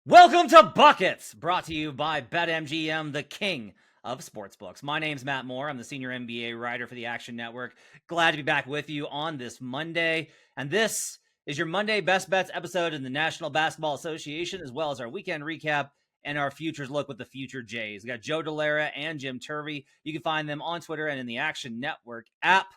Welcome to Buckets, brought to you by BetMGM, the king of sportsbooks. My name's Matt Moore. I'm the senior NBA writer for the Action Network. Glad to be back with you on this Monday. And this is your Monday Best Bets episode in the National Basketball Association, as well as our weekend recap and our futures look with the future Jays. We got Joe Delara and Jim Turvey. You can find them on Twitter and in the Action Network app,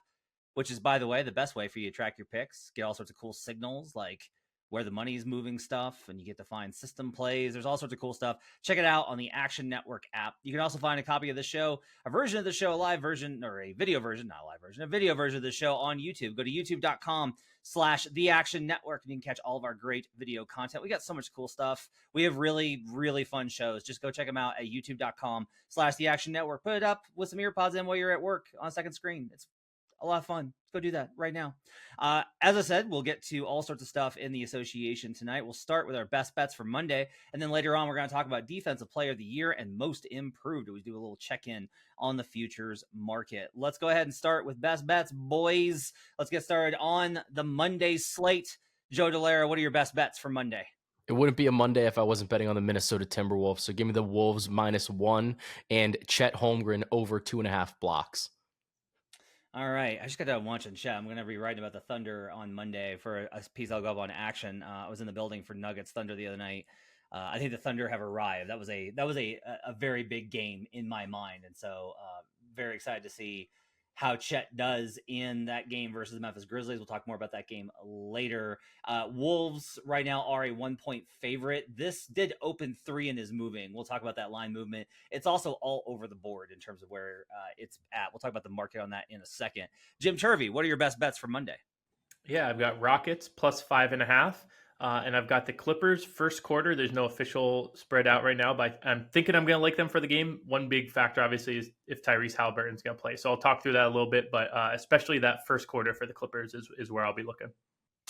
which is, by the way, the best way for you to track your picks, get all sorts of cool signals like where the money is moving stuff, and you get to find system plays. There's all sorts of cool stuff. Check it out on the Action Network app. You can also find a copy of the show, a version of the show, a live version, or a video version, not a live version, a video version of the show on YouTube. Go to youtube.com/The Action Network, and you can catch all of our great video content. We got so much cool stuff. We have really, really fun shows. Just go check them out at youtube.com/The Action Network. Put it up with some earpods in while you're at work on a second screen. It's a lot of fun. Let's go do that right now. As I said, we'll get to all sorts of stuff in the association tonight. We'll start with our best bets for Monday, and then later on, we're going to talk about Defensive Player of the Year and Most Improved. We do a little check-in on the futures market. Let's go ahead and start with best bets, boys. Let's get started on the Monday slate. Joe Delara, what are your best bets for Monday? It wouldn't be a Monday if I wasn't betting on the Minnesota Timberwolves. So give me the Wolves -1 and Chet Holmgren over 2.5 blocks. All right. I just got done watching chat. I'm going to be writing about the Thunder on Monday for a piece I'll go up on Action. I was in the building for Nuggets Thunder the other night. I think the Thunder have arrived. That was a very big game in my mind. And so very excited to see how Chet does in that game versus the Memphis Grizzlies. We'll talk more about that game later. Wolves right now are a 1-point favorite. This did open 3 and is moving. We'll talk about that line movement. It's also all over the board in terms of where it's at. We'll talk about the market on that in a second. Jim Turvey, what are your best bets for Monday? Yeah, I've got Rockets +5.5. And I've got the Clippers first quarter. There's no official spread out right now, but I'm thinking I'm going to like them for the game. One big factor, obviously, is if Tyrese Halliburton's going to play. So I'll talk through that a little bit, but especially that first quarter for the Clippers is where I'll be looking.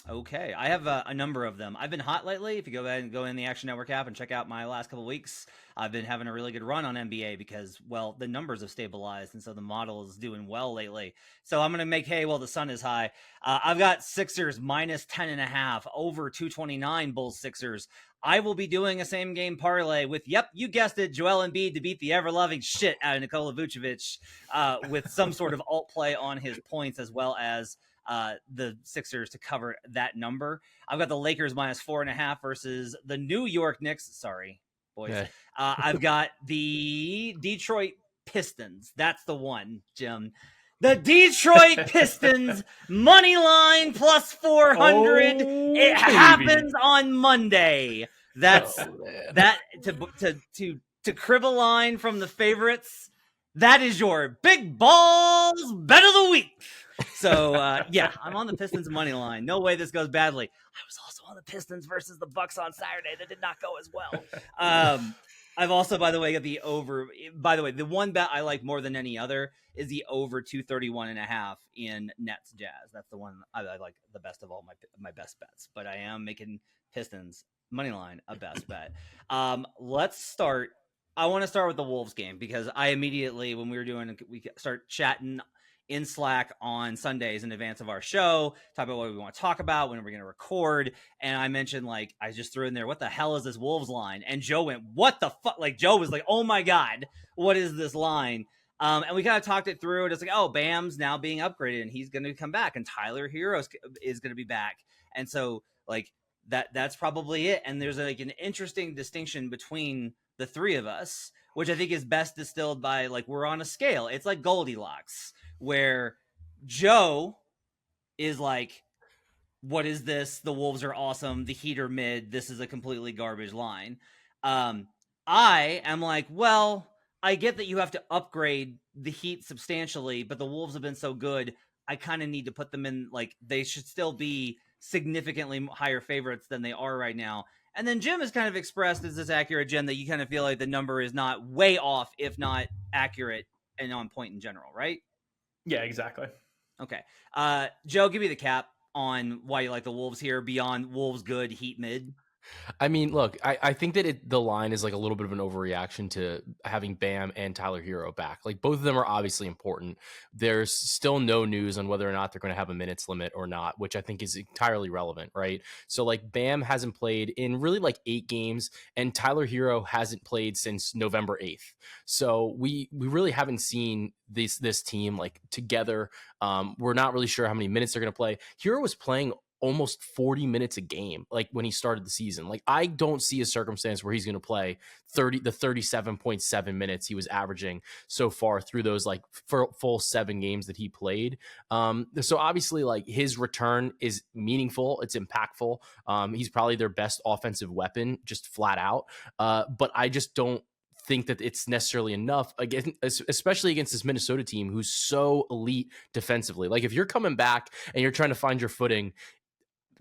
Okay, I have a number of them. I've been hot lately. If you go ahead and go in the Action Network app and check out my last couple of weeks, I've been having a really good run on NBA because, well, the numbers have stabilized, and so the model is doing well lately. So I'm going to make hay while the sun is high. I've got Sixers -10.5, over 229 Bulls Sixers. I will be doing a same game parlay with, yep, you guessed it, Joel Embiid to beat the ever-loving shit out of Nikola Vucevic with some sort of alt play on his points, as well as the Sixers to cover that number. I've got the Lakers -4.5 versus the New York Knicks. Sorry, boys. Yeah. I've got the Detroit Pistons. That's the one, Jim. The Detroit Pistons money line +400. It happens on Monday. That's that to crib a line from the favorites. That is your big balls bet of the week. So, yeah, I'm on the Pistons money line. No way this goes badly. I was also on the Pistons versus the Bucks on Saturday. That did not go as well. I've also, by the way, got the over. By the way, the one bet I like more than any other is the over 231.5 in Nets Jazz. That's the one I like the best of all my best bets. But I am making Pistons money line a best bet. Let's start. I want to start with the Wolves game because I immediately, when we start chatting in Slack on Sundays in advance of our show, talk about what we want to talk about, when we're going to record. And I mentioned, like, I just threw in there, what the hell is this Wolves line? And Joe went, what the fuck? Like, Joe was like, oh my God, what is this line? And we kind of talked it through. And it's like, oh, Bam's now being upgraded and he's going to come back, and Tyler Hero is going to be back. And so, like, that's probably it. And there's like an interesting distinction between the three of us, which I think is best distilled by, like, we're on a scale. It's like Goldilocks, where Joe is like, what is this? The Wolves are awesome. The Heat are mid. This is a completely garbage line. I am like, well, I get that you have to upgrade the Heat substantially, but the Wolves have been so good, I kind of need to put them in, like, they should still be significantly higher favorites than they are right now. And then Jim has kind of expressed, is this accurate, Jim, that you kind of feel like the number is not way off, if not accurate and on point in general, right? Yeah, exactly. Okay. Joe, give me the cap on why you like the Wolves here beyond Wolves good, Heat mid. I mean, look, I think that the line is like a little bit of an overreaction to having Bam and Tyler Hero back. Like both of them are obviously important. There's still no news on whether or not they're going to have a minutes limit or not, which I think is entirely relevant, right? So like Bam hasn't played in really like 8 games, and Tyler Hero hasn't played since November 8th. So we really haven't seen this team like together. We're not really sure how many minutes they're going to play. Hero was playing almost 40 minutes a game like when he started the season. Like I don't see a circumstance where he's going to play 37.7 minutes he was averaging so far through those like full 7 games that he played. So obviously like his return is meaningful, it's impactful. He's probably their best offensive weapon just flat out. But I just don't think that it's necessarily enough again, especially against this Minnesota team who's so elite defensively. Like if you're coming back and you're trying to find your footing,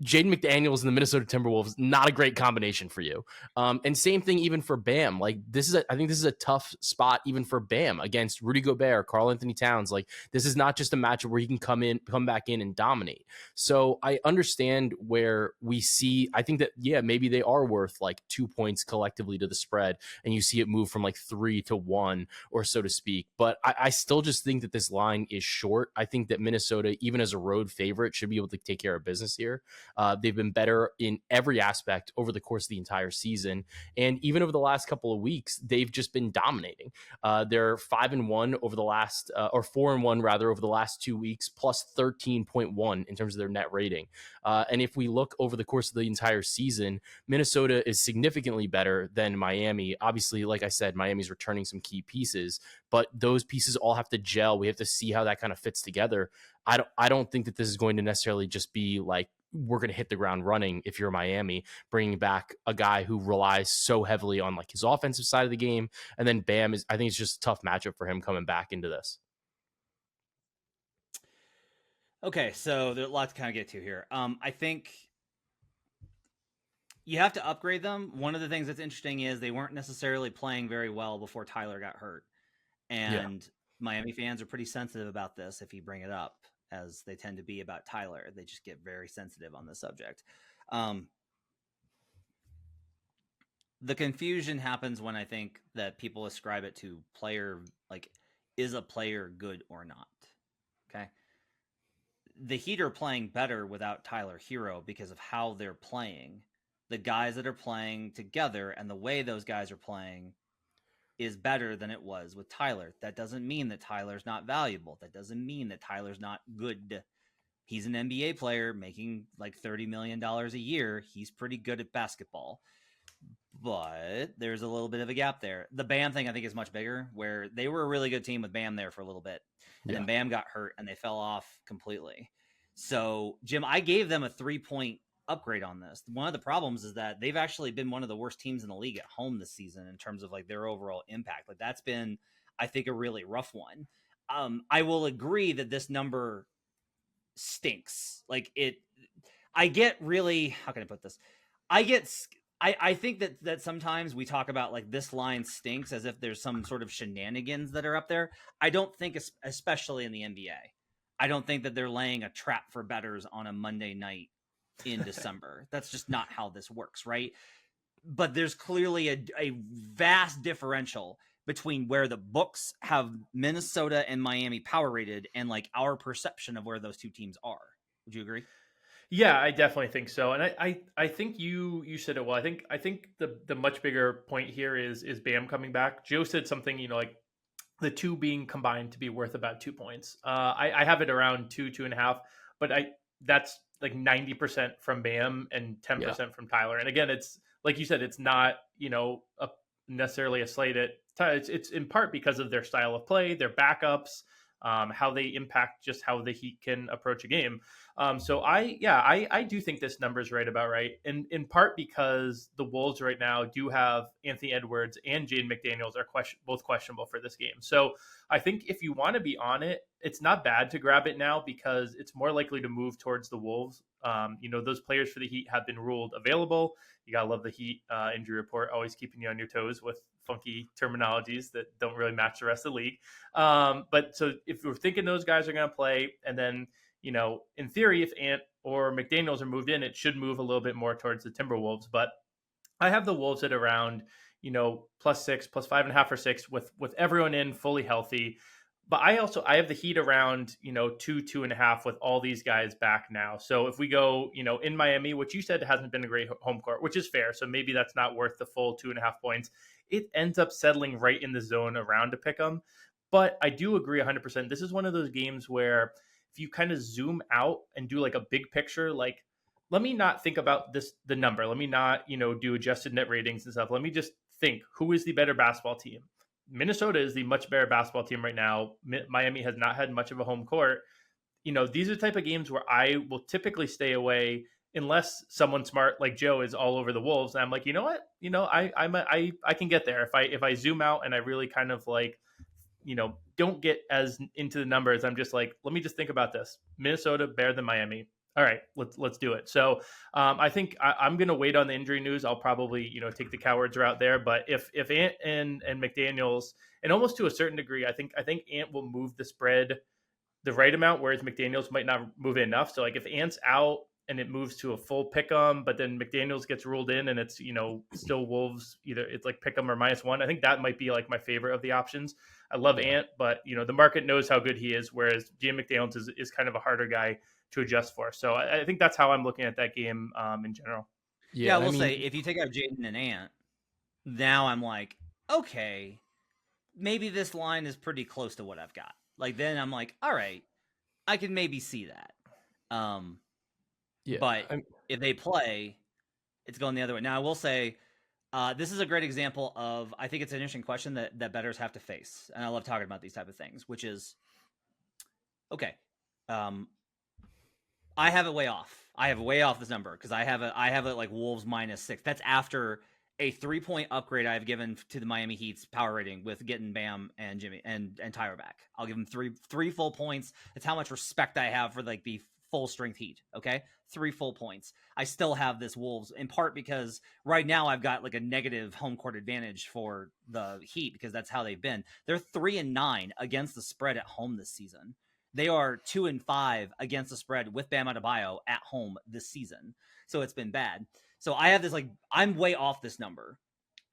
Jaden McDaniels and the Minnesota Timberwolves, not a great combination for you. And same thing even for Bam. Like I think this is a tough spot even for Bam against Rudy Gobert, Karl Anthony Towns. Like this is not just a matchup where he can come back in and dominate. So I understand where we see, I think that, yeah, maybe they are worth like 2 points collectively to the spread, and you see it move from like 3 to 1 or so to speak. But I still just think that this line is short. I think that Minnesota, even as a road favorite, should be able to take care of business here. They've been better in every aspect over the course of the entire season. And even over the last couple of weeks, they've just been dominating. They're 5-1 over the last, or 4-1 rather, over the last 2 weeks, plus 13.1 in terms of their net rating. And if we look over the course of the entire season, Minnesota is significantly better than Miami. Obviously, like I said, Miami's returning some key pieces, but those pieces all have to gel. We have to see how that kind of fits together. I don't think that this is going to necessarily just be like, we're going to hit the ground running if you're Miami, bringing back a guy who relies so heavily on like his offensive side of the game. And then Bam I think it's just a tough matchup for him coming back into this. Okay, so there's a lot to kind of get to here. I think you have to upgrade them. One of the things that's interesting is they weren't necessarily playing very well before Tyler got hurt. And Miami fans are pretty sensitive about this if you bring it up, as they tend to be about Tyler. They just get very sensitive on this subject. The confusion happens when I think that people ascribe it to player, like, is a player good or not? Okay. The Heat are playing better without Tyler Hero because of how they're playing. The guys that are playing together and the way those guys are playing is better than it was with Tyler. That doesn't mean that Tyler's not valuable. That doesn't mean that Tyler's not good. He's an NBA player making like $30 million a year. He's pretty good at basketball. But there's a little bit of a gap there. The Bam thing, I think, is much bigger, where they were a really good team with Bam there for a little bit. And then Bam got hurt and they fell off completely. So, Jim, I gave them a 3-point upgrade on this. One of the problems is that they've actually been one of the worst teams in the league at home this season in terms of like their overall impact. Like that's been, I think, a really rough one. I will agree that this number stinks. Like I get really, how can I put this? I think that sometimes we talk about like this line stinks as if there's some sort of shenanigans that are up there. I don't think, especially in the NBA, I don't think that they're laying a trap for bettors on a Monday night in December. That's just not how this works, right? But there's clearly a vast differential between where the books have Minnesota and Miami power rated and like our perception of where those two teams are. Would you agree? Yeah, I definitely think so. And I think you said it well. I think the much bigger point here is Bam coming back. Joe said something, like the two being combined to be worth about 2 points. I have it around 2.5, but that's like 90% from Bam and 10% from Tyler. And again, it's like you said, it's not, necessarily a slate. It's in part because of their style of play, their backups, how they impact just how the Heat can approach a game. So I do think this number is right about right. And in part because the Wolves right now do have Anthony Edwards and Jaden McDaniels are both questionable for this game. So I think if you want to be on it, it's not bad to grab it now because it's more likely to move towards the Wolves. Those players for the Heat have been ruled available. You got to love the Heat injury report, always keeping you on your toes with funky terminologies that don't really match the rest of the league. But so if we're thinking those guys are going to play, and then, in theory, if Ant or McDaniels are moved in, it should move a little bit more towards the Timberwolves. But I have the Wolves at around, +6, +5.5 or 6 with everyone in fully healthy. But I have the Heat around, 2.5 with all these guys back now. So if we go, in Miami, which you said hasn't been a great home court, which is fair. So maybe that's not worth the full 2.5 points. It ends up settling right in the zone around to pick them. But I do agree 100%. This is one of those games where if you kind of zoom out and do like a big picture, like let me not think about the number. Let me not, do adjusted net ratings and stuff. Let me just think, who is the better basketball team? Minnesota is the much better basketball team right now. Miami has not had much of a home court. These are the type of games where I will typically stay away unless someone smart like Joe is all over the Wolves. And I'm like, you know what? I can get there if I zoom out and I really kind of like, don't get as into the numbers. I'm just like, let me just think about this. Minnesota better than Miami. All right, let's do it. So I think I'm going to wait on the injury news. I'll probably take the cowards route there. But if Ant and McDaniels, and almost to a certain degree, I think Ant will move the spread the right amount, whereas McDaniels might not move it enough. So like if Ant's out and it moves to a full pick 'em, but then McDaniels gets ruled in and it's still Wolves, either it's like pick 'em or -1. I think that might be like my favorite of the options. I love Ant, but the market knows how good he is, whereas GM McDaniels is kind of a harder guy to adjust for. So I think that's how I'm looking at that game in general. Yeah, I will say if you take out Jaden and Ant, now I'm like, okay, maybe this line is pretty close to what I've got. Like then I'm like, all right, I can maybe see that. But if they play, it's going the other way. Now I will say, this is a great example of, I think it's an interesting question that bettors have to face, and I love talking about these type of things, which is, okay, I have it way off. I have way off this number because I have it like Wolves -6. That's after a 3-point upgrade I've given to the Miami Heat's power rating with getting Bam and Jimmy and Tyler back. I'll give them three full points. That's how much respect I have for like the full strength Heat. Okay, 3 full points. I still have this Wolves in part because right now I've got like a negative home court advantage for the Heat because that's how they've been. They're 3-9 against the spread at home this season. They are 2-5 against the spread with Bam Adebayo at home this season. So it's been bad. So I have this like, I'm way off this number.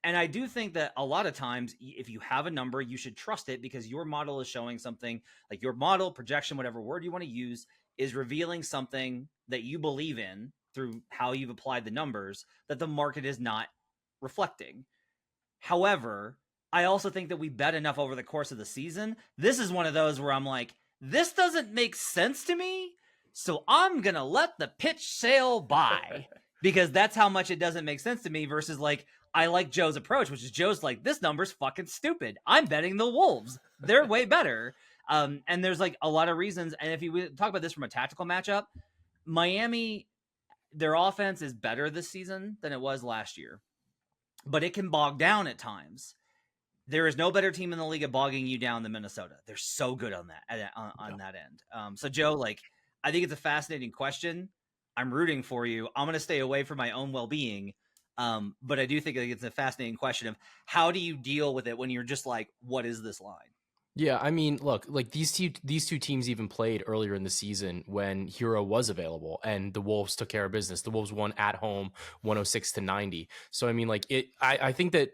And I do think that a lot of times, if you have a number, you should trust it because your model is showing something, like your model, projection, whatever word you want to use, is revealing something that you believe in through how you've applied the numbers that the market is not reflecting. However, I also think that we bet enough over the course of the season. This is one of those where I'm like, this doesn't make sense to me, so I'm going to let the pitch sail by because that's how much it doesn't make sense to me versus like, I like Joe's approach, which is Joe's like, this number's fucking stupid. I'm betting the Wolves. They're way better. And there's like a lot of reasons. And if you talk about this from a tactical matchup, Miami, their offense is better this season than it was last year, but it can bog down at times. There is no better team in the league at bogging you down than Minnesota. They're so good on that on that end. So Joe, like, I think it's a fascinating question. I'm rooting for you. I'm going to stay away from my own well-being. But I do think it's a fascinating question of how do you deal with it when you're just like, what is this line? Yeah, I mean, look, like these two teams even played earlier in the season when Hero was available, and the Wolves took care of business. The Wolves won at home, 106-90. So I mean, like I think that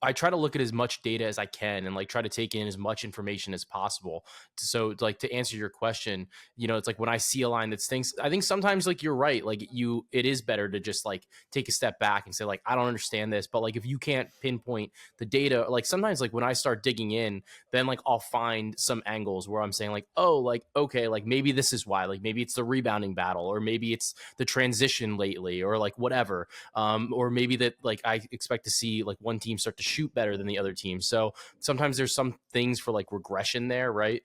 I try to look at as much data as I can and like try to take in as much information as possible. So like to answer your question, it's like when I see a line that stinks, I think sometimes like you're right. Like it is better to just like take a step back and say like, I don't understand this, but like if you can't pinpoint the data, like sometimes like when I start digging in, then like I'll find some angles where I'm saying like, oh, like, okay, like maybe this is why, like maybe it's the rebounding battle, or maybe it's the transition lately, or like whatever. Or maybe that like I expect to see like one team start to shoot better than the other team. So sometimes there's some things for like regression there, right?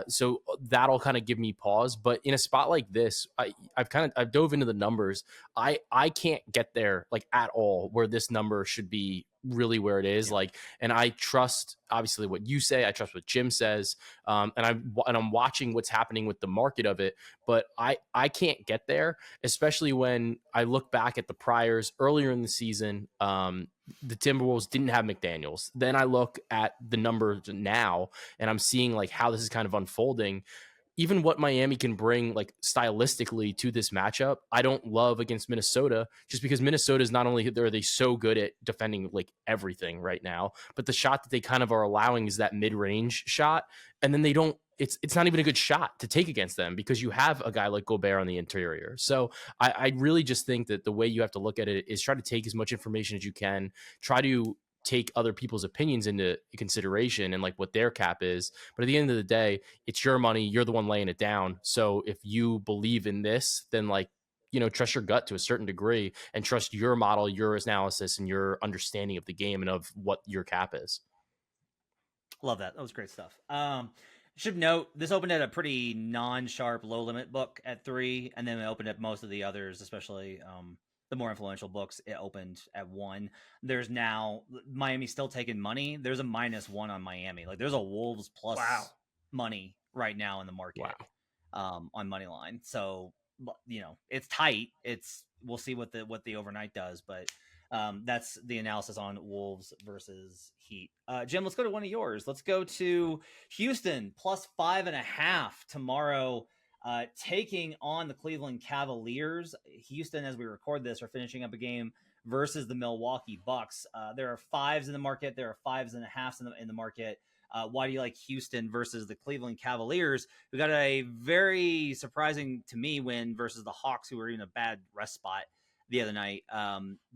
So that'll kind of give me pause. But in a spot like this, I've dove into the numbers. I can't get there like at all where this number should be really where it is. Like, and I trust obviously what you say, I trust what Jim says. And I'm watching what's happening with the market of it, but I can't get there, especially when I look back at the priors earlier in the season. The Timberwolves didn't have McDaniels. Then I look at the numbers now and I'm seeing like how this is kind of unfolding. even what Miami can bring like stylistically to this matchup, I don't love against Minnesota, just because Minnesota is not only are they so good at defending like everything right now, but the shot that they kind of are allowing is that mid-range shot. And then they don't, it's not even a good shot to take against them because you have a guy like Gobert on the interior. So I really just think that the way you have to look at it is try to take as much information as you can, try to take other people's opinions into consideration and like what their cap is. But at the end of the day, it's your money. You're the one laying it down. So if you believe in this, then like, trust your gut to a certain degree and trust your model, your analysis, and your understanding of the game and of what your cap is. Love that. That was great stuff. Should note this opened at a pretty non-sharp low limit book at 3, and then it opened at most of the others, especially the more influential books. It opened at 1. There's now Miami still taking money. There's a -1 on Miami. Like there's a Wolves plus money right now in the market on money line. So it's tight. We'll see what the overnight does, but that's the analysis on Wolves versus Heat. Jim, let's go to one of yours. Let's go to Houston plus 5.5 tomorrow, taking on the Cleveland Cavaliers. Houston, as we record this, are finishing up a game versus the Milwaukee Bucks. There are 5s in the market. There are 5.5s in the market. Why do you like Houston versus the Cleveland Cavaliers, who got a very surprising to me win versus the Hawks, who were in a bad rest spot the other night?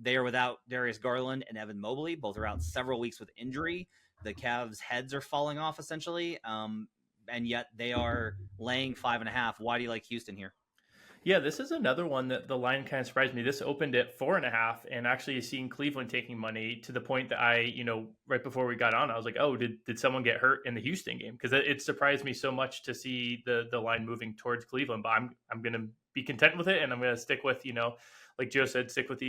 They are without Darius Garland and Evan Mobley. Both are out several weeks with injury. The Cavs' heads are falling off essentially, and yet they are laying 5.5. Why do you like Houston here? Yeah, this is another one that the line kind of surprised me. This opened at 4.5, and actually seeing Cleveland taking money to the point that I, right before we got on, I was like, oh, did someone get hurt in the Houston game? Because it surprised me so much to see the line moving towards Cleveland. But I'm going to be content with it, and I'm going to stick with, like Joe said, stick with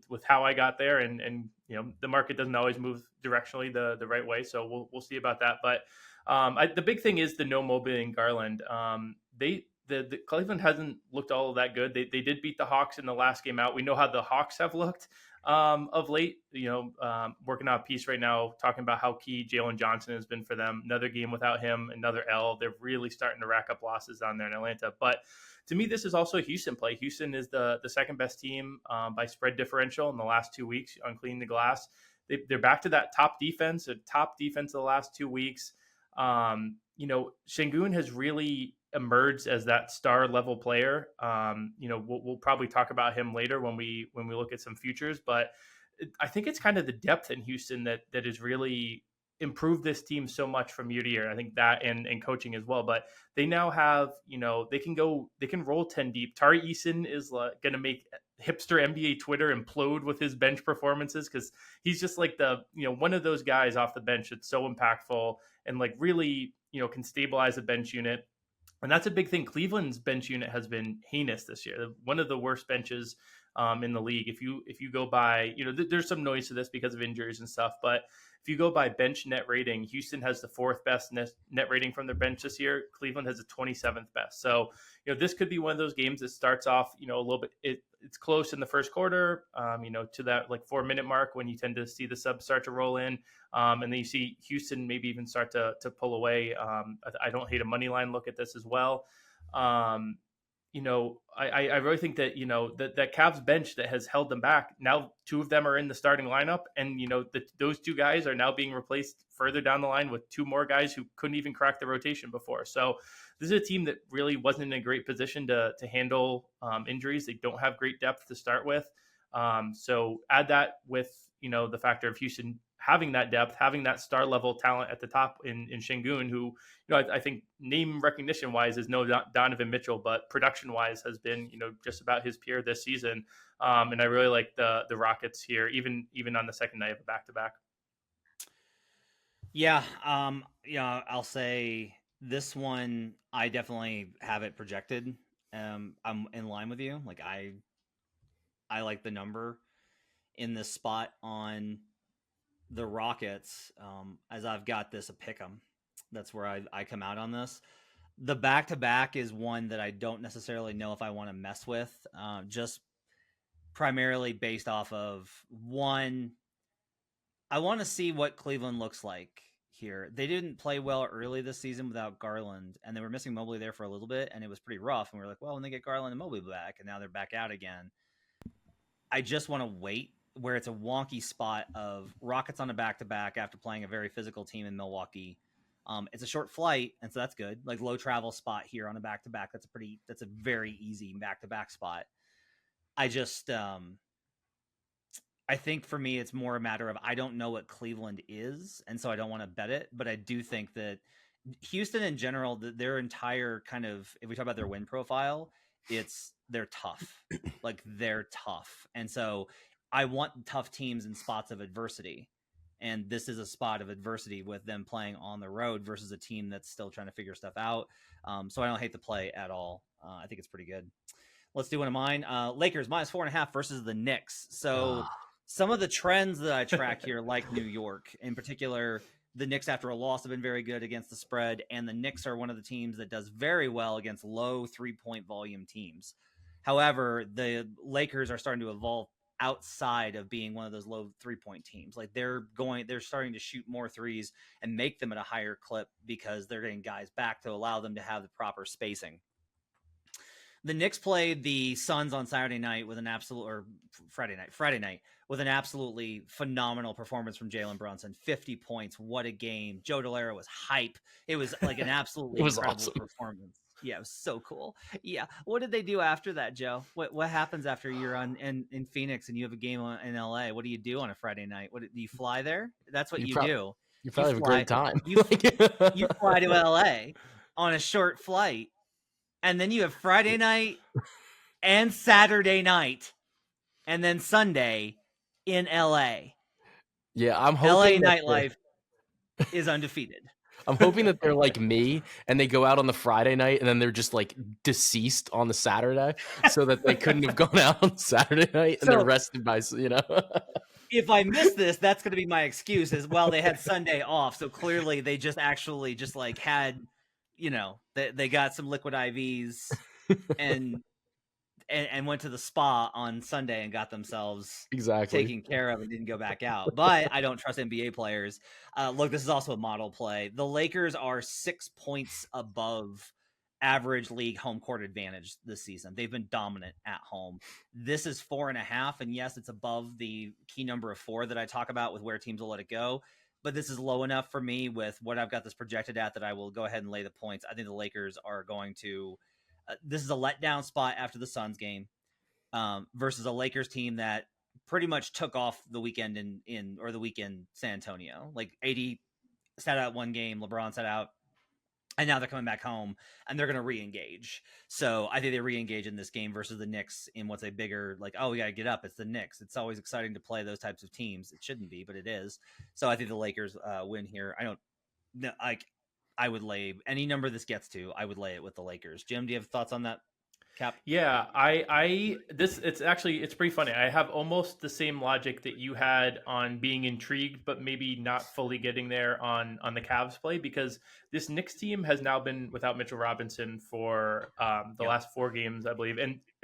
with how I got there, and the market doesn't always move directionally the right way, so we'll see about that. But the big thing is the no Mobley and Garland. The Cleveland hasn't looked all of that good. They did beat the Hawks in the last game out. We know how the Hawks have looked of late. Working on a piece right now talking about how key Jalen Johnson has been for them. Another game without him, another L. They're really starting to rack up losses down there in Atlanta. But to me, this is also a Houston play. Houston is the second best team by spread differential in the last 2 weeks on cleaning the glass. They're back to that top defense of the last 2 weeks. Şengün has really emerged as that star level player. We'll probably talk about him later when we look at some futures, but I think it's kind of the depth in Houston that has really improved this team so much from year to year. I think that and coaching as well, but they now have, they can roll 10 deep. Tari Eason is going to make hipster NBA Twitter implode with his bench performances, because he's just like one of those guys off the bench that's so impactful and like really, can stabilize a bench unit. And that's a big thing. Cleveland's bench unit has been heinous this year. One of the worst benches in the league. If you go by, there's some noise to this because of injuries and stuff, but if you go by bench net rating, Houston has the 4th best net rating from their bench this year. Cleveland has the 27th best. So, this could be one of those games that starts off, a little bit, it's close in the first quarter, to that like 4-minute mark when you tend to see the subs start to roll in. And then you see Houston maybe even start to pull away. I don't hate a money line look at this as well. I really think that, that Cavs bench that has held them back, now 2 of them are in the starting lineup, and, those 2 guys are now being replaced further down the line with 2 more guys who couldn't even crack the rotation before. So this is a team that really wasn't in a great position to handle injuries. They don't have great depth to start with. So add that with, the factor of Houston having that depth, having that star level talent at the top in Şengün, who, I think name recognition wise is no Donovan Mitchell, but production wise has been, just about his peer this season. And I really like the Rockets here, even on the second night of a back-to-back. Yeah. I'll say this one, I definitely have it projected. I'm in line with you. Like I like the number in this spot on the Rockets, as I've got this a pick 'em. That's where I come out on this. The back-to-back is one that I don't necessarily know if I want to mess with, just primarily based off of one, I want to see what Cleveland looks like here. They didn't play well early this season without Garland, and they were missing Mobley there for a little bit, and it was pretty rough. And we were like, well, when they get Garland and Mobley back, and now they're back out again. I just want to wait where it's a wonky spot of Rockets on a back-to-back after playing a very physical team in Milwaukee. It's a short flight, and so that's good. Like low travel spot here on a back-to-back. That's a very easy back-to-back spot. I just, I think for me, it's more a matter of I don't know what Cleveland is, and so I don't want to bet it. But I do think that Houston in general, their entire kind of, if we talk about their win profile, they're tough. Like they're tough. And so I want tough teams in spots of adversity. And this is a spot of adversity with them playing on the road versus a team that's still trying to figure stuff out. So I don't hate the play at all. I think it's pretty good. Let's do one of mine. Lakers -4.5 versus the Knicks. So some of the trends that I track here, like New York in particular, the Knicks after a loss have been very good against the spread. And the Knicks are one of the teams that does very well against low 3-point volume teams. However, the Lakers are starting to evolve outside of being one of those low 3-point teams. Like they're starting to shoot more threes and make them at a higher clip because they're getting guys back to allow them to have the proper spacing. The Knicks played the Suns on Saturday night with Friday night with an absolutely phenomenal performance from Jalen Brunson. 50 points. What a game. Joe Delera was hype. It was like an absolutely incredible awesome performance. Yeah, it was so cool. Yeah. What did they do after that, Joe? What happens after you're in Phoenix and you have a game in LA? What do you do on a Friday night? Do you fly there? That's what you do. You probably have a great time. You fly to LA on a short flight. And then you have Friday night and Saturday night, and then Sunday in LA. Yeah, I'm hoping LA nightlife is undefeated. I'm hoping that they're like me and they go out on the Friday night and then they're just like deceased on the Saturday so that they couldn't have gone out on Saturday night and they're rested by, If I miss this, that's going to be my excuse as well. They had Sunday off. So clearly they just actually like had, they got some liquid IVs and went to the spa on Sunday and got themselves taken care of and didn't go back out. But I don't trust NBA players. Look, this is also a model play. The Lakers are 6 points above average league home court advantage this season. They've been dominant at home. This is 4.5. And yes, it's above the key number of 4 that I talk about with where teams will let it go. But this is low enough for me with what I've got this projected at that I will go ahead and lay the points. I think the Lakers are going to this is a letdown spot after the Suns game versus a Lakers team that pretty much took off the weekend in San Antonio. Like 80 sat out one game, LeBron sat out, and now they're coming back home and they're going to re-engage. So I think they re-engage in this game versus the Knicks in what's a bigger, like, oh, we got to get up. It's the Knicks. It's always exciting to play those types of teams. It shouldn't be, but it is. So I think the Lakers win here. I would lay any number this gets to. I would lay it with the Lakers. Jim, do you have thoughts on that, Cap? Yeah, it's pretty funny. I have almost the same logic that you had on being intrigued, but maybe not fully getting there on the Cavs play, because this Knicks team has now been without Mitchell Robinson for the last 4 games, I believe,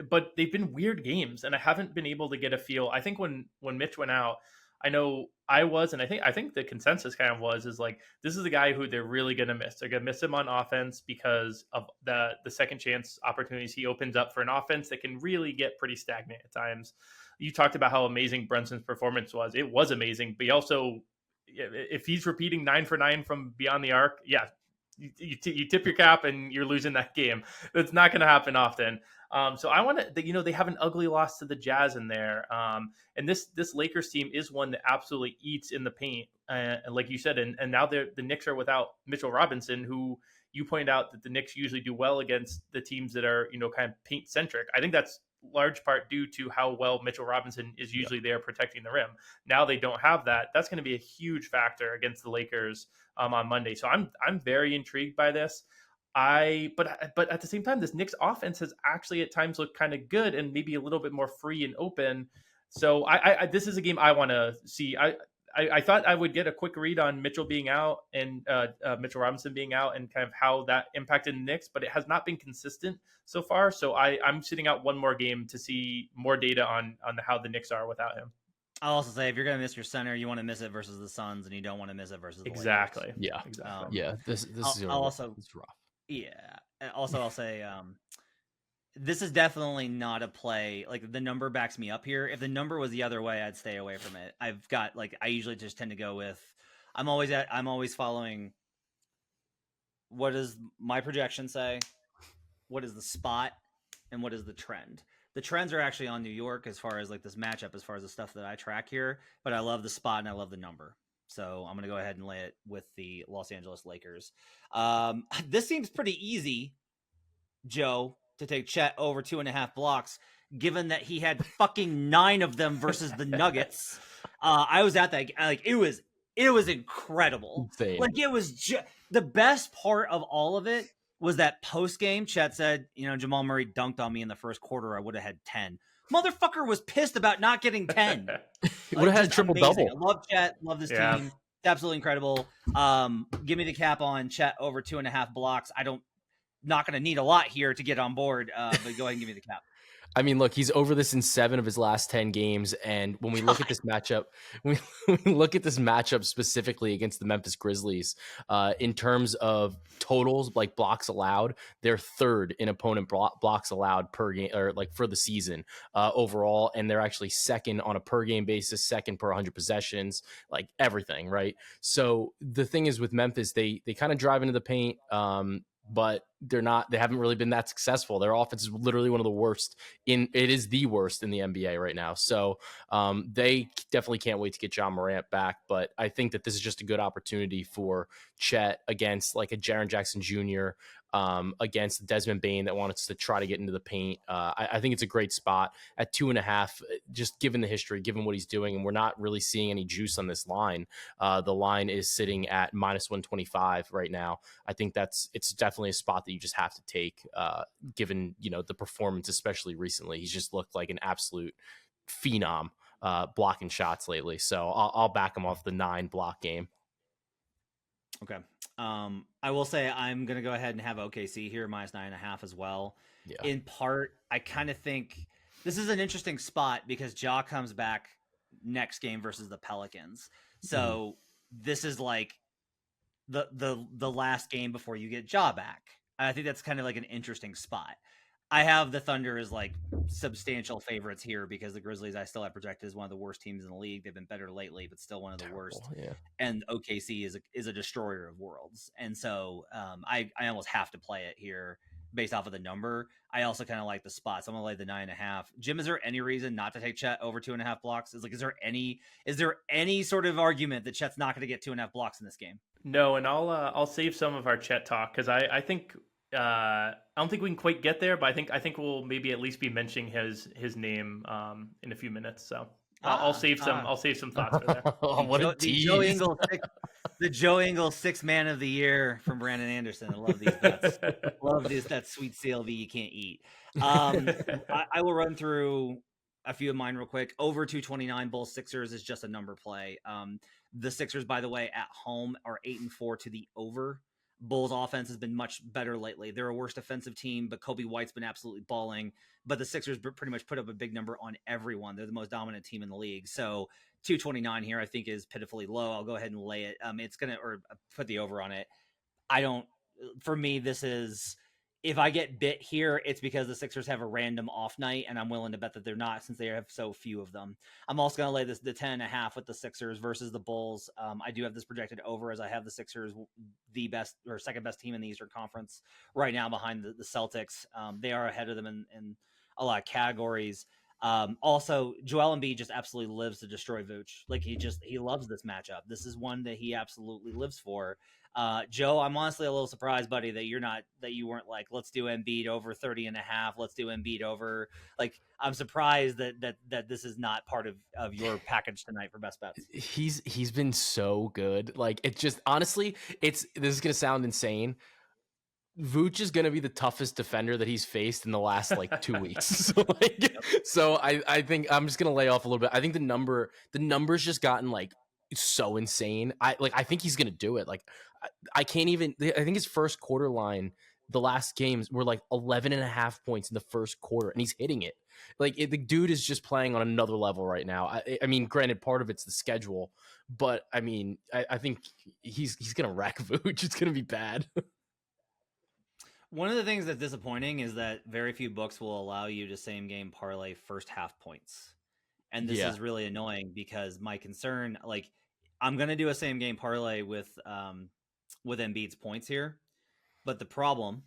but they've been weird games, and I haven't been able to get a feel. I think when Mitch went out, I know I was, and I think the consensus kind of is like, this is the guy who they're really going to miss. They're going to miss him on offense because of the second chance opportunities he opens up for an offense that can really get pretty stagnant at times. You talked about how amazing Brunson's performance was. It was amazing, but he also, if he's repeating 9 for 9 from beyond the arc, yeah, you tip your cap and you're losing that game. That's not going to happen often. So I want to, they have an ugly loss to the Jazz in there. And this Lakers team is one that absolutely eats in the paint. Like you said, and now the Knicks are without Mitchell Robinson, who you pointed out that the Knicks usually do well against the teams that are, kind of paint centric. I think that's large part due to how well Mitchell Robinson is usually there protecting the rim. Now they don't have that. That's going to be a huge factor against the Lakers on Monday. So I'm very intrigued by this. But at the same time, this Knicks offense has actually at times looked kind of good and maybe a little bit more free and open. So I this is a game I want to see. I thought I would get a quick read on Mitchell being out and Mitchell Robinson being out and kind of how that impacted the Knicks, but it has not been consistent so far. So I'm sitting out one more game to see more data on how the Knicks are without him. I'll also say if you're gonna miss your center, you want to miss it versus the Suns, and you don't want to miss it versus the Lakers. Exactly. Yeah. Exactly. Yeah. This is I'll also it's rough. yeah. Also, I'll say this is definitely not a play. Like the number backs me up here. If the number was the other way, I'd stay away from it. I've got I usually just tend to go with. I'm always following. What does my projection say? What is the spot, and what is the trend? The trends are actually on New York as far as this matchup, as far as the stuff that I track here. But I love the spot and I love the number. So I'm going to go ahead and lay it with the Los Angeles Lakers. This seems pretty easy, Joe, to take Chet over 2.5 blocks, given that he had fucking 9 of them versus the Nuggets. I was at that. It was incredible. Insane. It was the best part of all of it was that post game. Chet said, Jamal Murray dunked on me in the first quarter. I would have had 10. Motherfucker was pissed about not getting 10. He would have had a triple double. I love Chet. Love this team. It's absolutely incredible. Give me the cap on Chet over 2.5 blocks. Not going to need a lot here to get on board, but go ahead and give me the cap. I mean, look, he's over this in 7 of his last 10 games. And when we look at this matchup, specifically against the Memphis Grizzlies, in terms of totals, like blocks allowed, they're 3rd in opponent blocks allowed per game, or for the season overall. And they're actually 2nd on a per game basis, 2nd per 100 possessions, everything. Right. So the thing is with Memphis, they kind of drive into the paint. But they haven't really been that successful. Their offense is literally one of the worst it is the worst in the NBA right now. So they definitely can't wait to get John Morant back. But I think that this is just a good opportunity for Chet against a Jaren Jackson Jr., against Desmond Bane that wants to try to get into the paint. I think it's a great spot at 2.5, just given the history, given what he's doing. And we're not really seeing any juice on this line. The line is sitting at -125 right now. I think it's definitely a spot that you just have to take, given, the performance, especially recently. He's just looked like an absolute phenom blocking shots lately. So I'll back him off the 9 block game. Okay. I will say I'm going to go ahead and have OKC here -9.5 as well. Yeah. In part, I kind of think this is an interesting spot because Ja comes back next game versus the Pelicans. So this is the last game before you get Ja back. And I think that's kind of an interesting spot. I have the Thunder as substantial favorites here because the Grizzlies I still have projected as one of the worst teams in the league. They've been better lately, but still one of the worst. Yeah. And OKC is a destroyer of worlds. And so I almost have to play it here based off of the number. I also kind of like the spot. So I'm gonna lay the 9.5. Jim, is there any reason not to take Chet over 2.5 blocks? Is there any sort of argument that Chet's not going to get 2.5 blocks in this game? No, and I'll save some of our Chet talk because I think I don't think we can quite get there, but I think we'll maybe at least be mentioning his name in a few minutes. So I'll save some thoughts for there. What a tease. The Joe Ingles 6th man of the year from Brandon Anderson. I love these bets. Love that sweet CLV you can't eat. I will run through a few of mine real quick. Over 229 Bulls Sixers is just a number play. The Sixers, by the way, at home are 8-4 to the over. Bulls offense has been much better lately. They're a worse defensive team, but Kobe White's been absolutely balling. But the Sixers pretty much put up a big number on everyone. They're the most dominant team in the league. So 229 here, I think, is pitifully low. I'll go ahead and lay it. Or put the over on it. For me, this is, if I get bit here, it's because the Sixers have a random off night, and I'm willing to bet that they're not since they have so few of them. I'm also going to lay the 10.5 with the Sixers versus the Bulls. I do have this projected over as I have the Sixers the best or second best team in the Eastern Conference right now behind the Celtics. They are ahead of them in a lot of categories. Also, Joel Embiid just absolutely lives to destroy Vooch. He loves this matchup. This is one that he absolutely lives for. Joe, I'm honestly a little surprised, buddy, that you weren't let's do Embiid over 30.5. Let's do Embiid over. I'm surprised that this is not part of your package tonight for best bets. He's been so good. It just, honestly, this is going to sound insane. Vooch is going to be the toughest defender that he's faced in the last 2 weeks. So I think I'm just going to lay off a little bit. I think the number's just gotten so insane. I think he's going to do it. I can't even, I think his first quarter line the last games were like 11 and a half points in the first quarter, and he's hitting it. Like the dude is just playing on another level right now. I mean, granted, part of it's the schedule, but I mean, I think he's gonna wreck Vooch. It's gonna be bad. One of the things that's disappointing is that very few books will allow you to same game parlay first half points. And this is really annoying because my concern, like, I'm gonna do a same game parlay with Embiid's points here, but the problem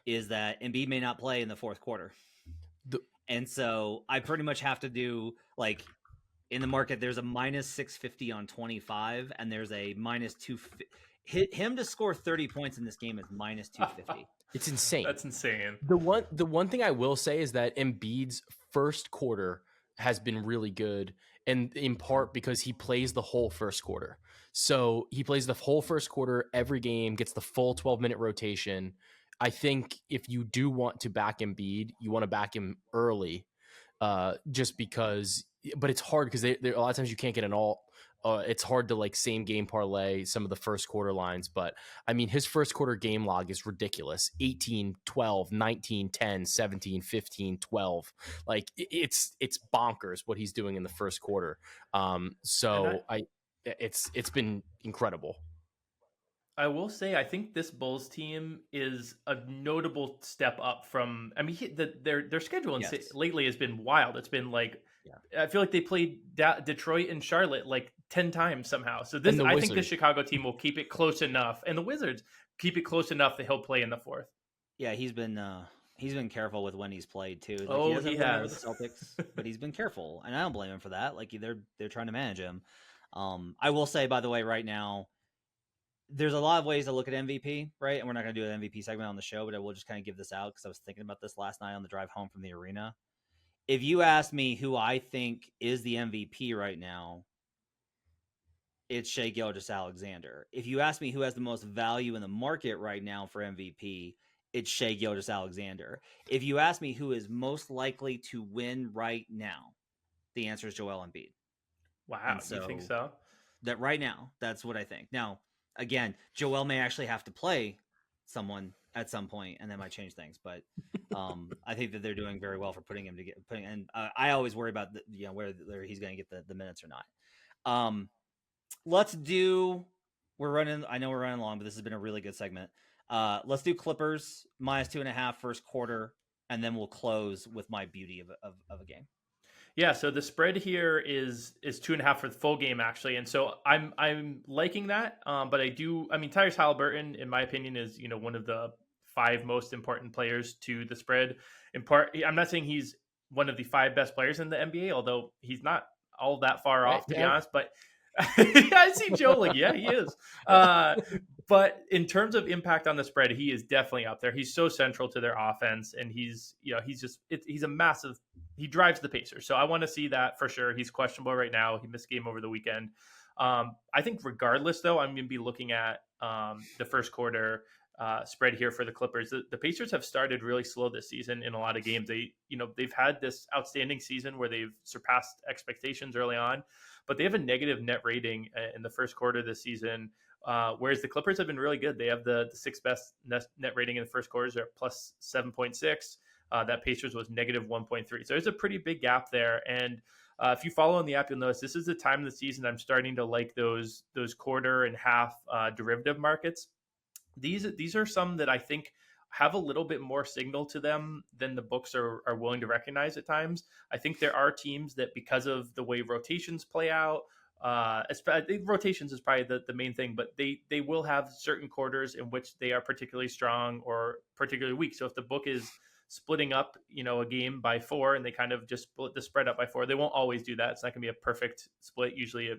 is that Embiid may not play in the fourth quarter, and so I pretty much have to do, like, in the market there's a minus 650 on 25, and there's a minus 250. Hit him to score 30 points in this game is minus 250. It's insane. That's insane. The one thing I will say is that Embiid's first quarter has been really good, and in part because he plays the whole first quarter. So he plays the whole first quarter every game, gets the full 12-minute rotation. I think if you do want to back Embiid, you want to back him early, just because. But it's hard because a lot of times you can't get an alt. It's hard to like same game parlay some of the first quarter lines, but I mean, his first quarter game log is ridiculous. 18, 12, 19, 10, 17, 15, 12. Like it's bonkers what he's doing in the first quarter. It's been incredible. I will say, I think this Bulls team is a notable step up from. I mean, their schedule lately has been wild. It's been like, I feel like they played Detroit and Charlotte like 10 times somehow. So this, I think the Chicago team will keep it close enough, and the Wizards keep it close enough that he'll play in the fourth. Yeah, he's been careful with when he's played too. Like, he has with the Celtics, but he's been careful, and I don't blame him for that. Like, they're trying to manage him. I will say, by the way, right now, there's a lot of ways to look at MVP, right? And we're not going to do an MVP segment on the show, but I will just kind of give this out because I was thinking about this last night on the drive home from the arena. If you ask me who I think is the MVP right now, it's Shai Gilgeous-Alexander. If you ask me who has the most value in the market right now for MVP, it's Shai Gilgeous-Alexander. If you ask me who is most likely to win right now, the answer is Joel Embiid. Wow, you think so? That right now, that's what I think. Now, again, Joel may actually have to play someone at some point, and that might change things. But I think that they're doing very well for putting him to get. And I always worry about whether he's going to get the minutes or not. Let's do. I know we're running long, but this has been a really good segment. Let's do Clippers minus 2.5 first quarter, and then we'll close with my beauty of a game. Yeah, so the spread here is 2.5 for the full game, actually, and so I'm liking that. But I mean, Tyrese Haliburton, in my opinion, is one of the 5 most important players to the spread. In part, I'm not saying he's one of the 5 best players in the NBA, although he's not all that far off, to be honest. But I see Joe like, yeah, he is. But in terms of impact on the spread, he is definitely up there. He's so central to their offense, and he's a massive. He drives the Pacers, so I want to see that for sure. He's questionable right now. He missed a game over the weekend. I think regardless, though, I'm going to be looking at the first quarter spread here for the Clippers. The Pacers have started really slow this season in a lot of games. They've had this outstanding season where they've surpassed expectations early on, but they have a negative net rating in the first quarter this season. Whereas the Clippers have been really good. They have the 6th best net rating in the first quarters. They're plus 7.6. That Pacers was negative 1.3. So there's a pretty big gap there. And if you follow on the app, you'll notice this is the time of the season I'm starting to like those quarter and half derivative markets. These are some that I think have a little bit more signal to them than the books are willing to recognize at times. I think there are teams that, because of the way rotations play out, I think rotations is probably the main thing, but they will have certain quarters in which they are particularly strong or particularly weak. So if the book is splitting up, a game by 4 and they kind of just split the spread up by 4, they won't always do that. It's not going to be a perfect split. Usually, a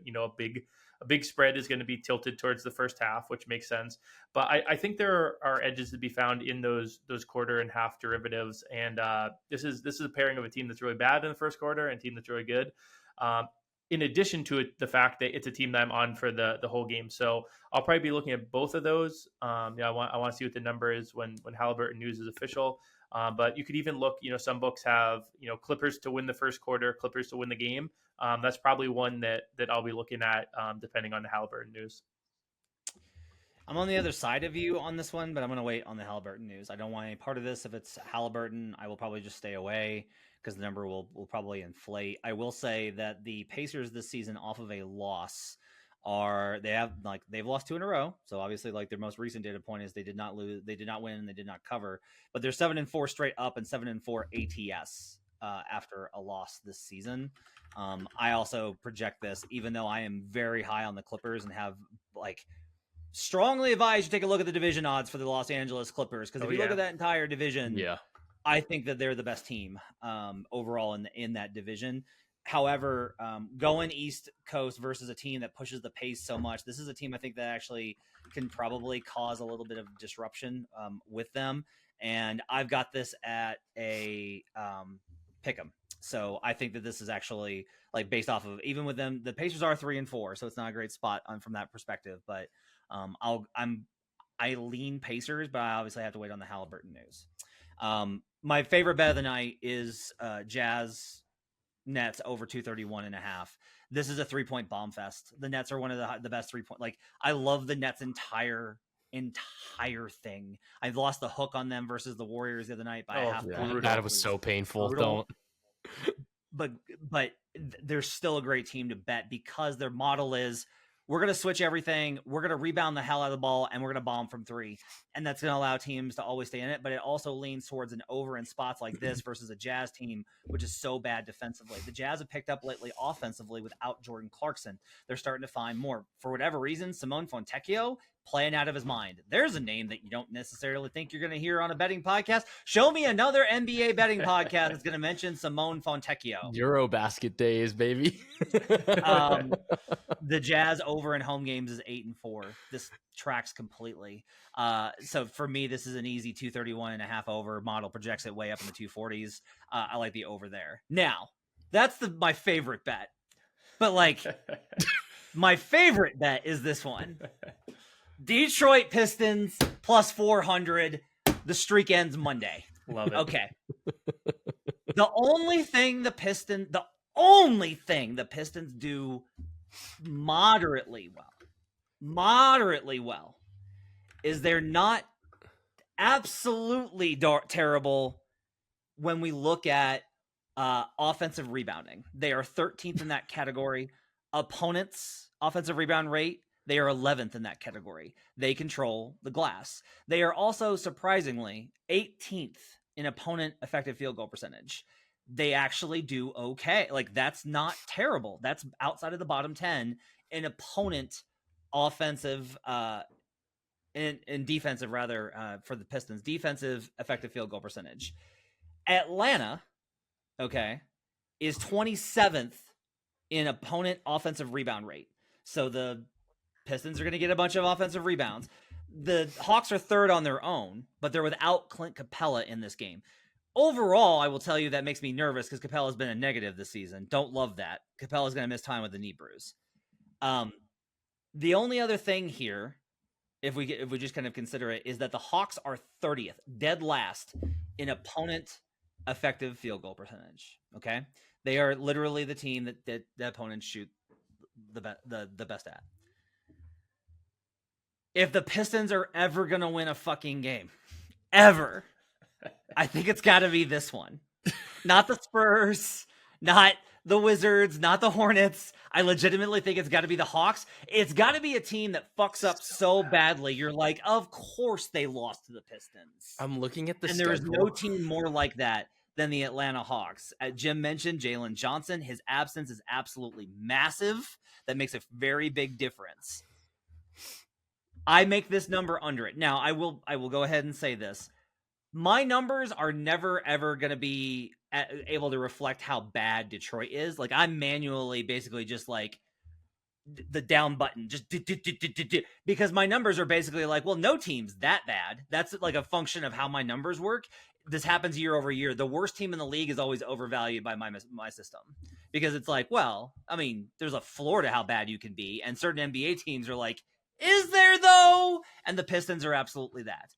big spread is going to be tilted towards the first half, which makes sense. But I think there are edges to be found in those quarter and half derivatives. And this is a pairing of a team that's really bad in the first quarter and a team that's really good. In addition to the fact that it's a team that I'm on for the whole game. So I'll probably be looking at both of those. I want to see what the number is when Haliburton news is official. But you could even look, some books have, Clippers to win the first quarter, Clippers to win the game. That's probably one that I'll be looking at depending on the Haliburton news. I'm on the other side of you on this one, but I'm going to wait on the Halliburton news. I don't want any part of this. If it's Halliburton, I will probably just stay away because the number will probably inflate. I will say that the Pacers this season, off of a loss, they've lost 2 in a row. So obviously, like, their most recent data point is they did not lose, they did not win, and they did not cover. But they're 7-4 straight up and 7-4 ATS after a loss this season. I also project this, even though I am very high on the Clippers and have like strongly advise you take a look at the division odds for the Los Angeles Clippers, because if you look at that entire division, I think that they're the best team overall in that division. However, going East Coast versus a team that pushes the pace so much, this is a team I think that actually can probably cause a little bit of disruption with them. And I've got this at a pick 'em. So I think that this is actually, like, based off of, even with them, the Pacers are 3-4, so it's not a great spot from that perspective. But I lean Pacers, but I obviously have to wait on the Halliburton news. My favorite bet of the night is Jazz Nets over 231.5. This is a 3-point bomb fest. The Nets are one of the best 3-point. Like, I love the Nets entire thing. I've lost the hook on them versus the Warriors the other night by a half point. That was so painful. Brutal. But they're still a great team to bet, because their model is, we're going to switch everything. We're going to rebound the hell out of the ball, and we're going to bomb from 3. And that's going to allow teams to always stay in it. But it also leans towards an over in spots like this versus a Jazz team, which is so bad defensively. The Jazz have picked up lately offensively without Jordan Clarkson. They're starting to find more. For whatever reason, Simone Fontecchio playing out of his mind. There's a name that you don't necessarily think you're going to hear on a betting podcast. Show me another NBA betting podcast that's going to mention Simone Fontecchio. Eurobasket days, baby. The Jazz over in home games is 8-4. This tracks completely. So for me, this is an easy 231.5 over. Model projects it way up in the 240s. I like the over there. Now, that's my favorite bet. But, like, my favorite bet is this one. Detroit Pistons plus 400. The streak ends Monday. Love it. Okay. The only thing the Pistons do moderately well is they're not absolutely terrible when we look at offensive rebounding. They are 13th in that category. Opponents' offensive rebound rate, they are 11th in that category. They control the glass. They are also, surprisingly, 18th in opponent effective field goal percentage. They actually do okay. Like, that's not terrible. That's outside of the bottom 10 in opponent offensive and defensive, rather, for the Pistons. Defensive effective field goal percentage. Atlanta, okay, is 27th in opponent offensive rebound rate. So the Pistons are going to get a bunch of offensive rebounds. The Hawks are 3rd on their own, but they're without Clint Capella in this game. Overall, I will tell you that makes me nervous because Capella's been a negative this season. Don't love that. Capella's going to miss time with the knee bruise. The only other thing here, if we just kind of consider it, is that the Hawks are 30th, dead last in opponent effective field goal percentage. Okay, they are literally the team that the opponents shoot the best at. If the Pistons are ever going to win a fucking game, ever, I think it's got to be this one. Not the Spurs, not the Wizards, not the Hornets. I legitimately think it's got to be the Hawks. It's got to be a team that fucks up so badly. You're like, of course they lost to the Pistons. I'm looking at the schedule. There is no team more like that than the Atlanta Hawks. Jim mentioned Jalen Johnson. His absence is absolutely massive. That makes a very big difference. I make this number under it. Now, I will go ahead and say this. My numbers are never, ever going to be able to reflect how bad Detroit is. Like, I'm manually basically just like the down button, just because my numbers are basically like, well, no team's that bad. That's like a function of how my numbers work. This happens year over year. The worst team in the league is always overvalued by my system, because it's like, well, I mean, there's a floor to how bad you can be. And certain NBA teams are like, is there though? And the Pistons are absolutely that.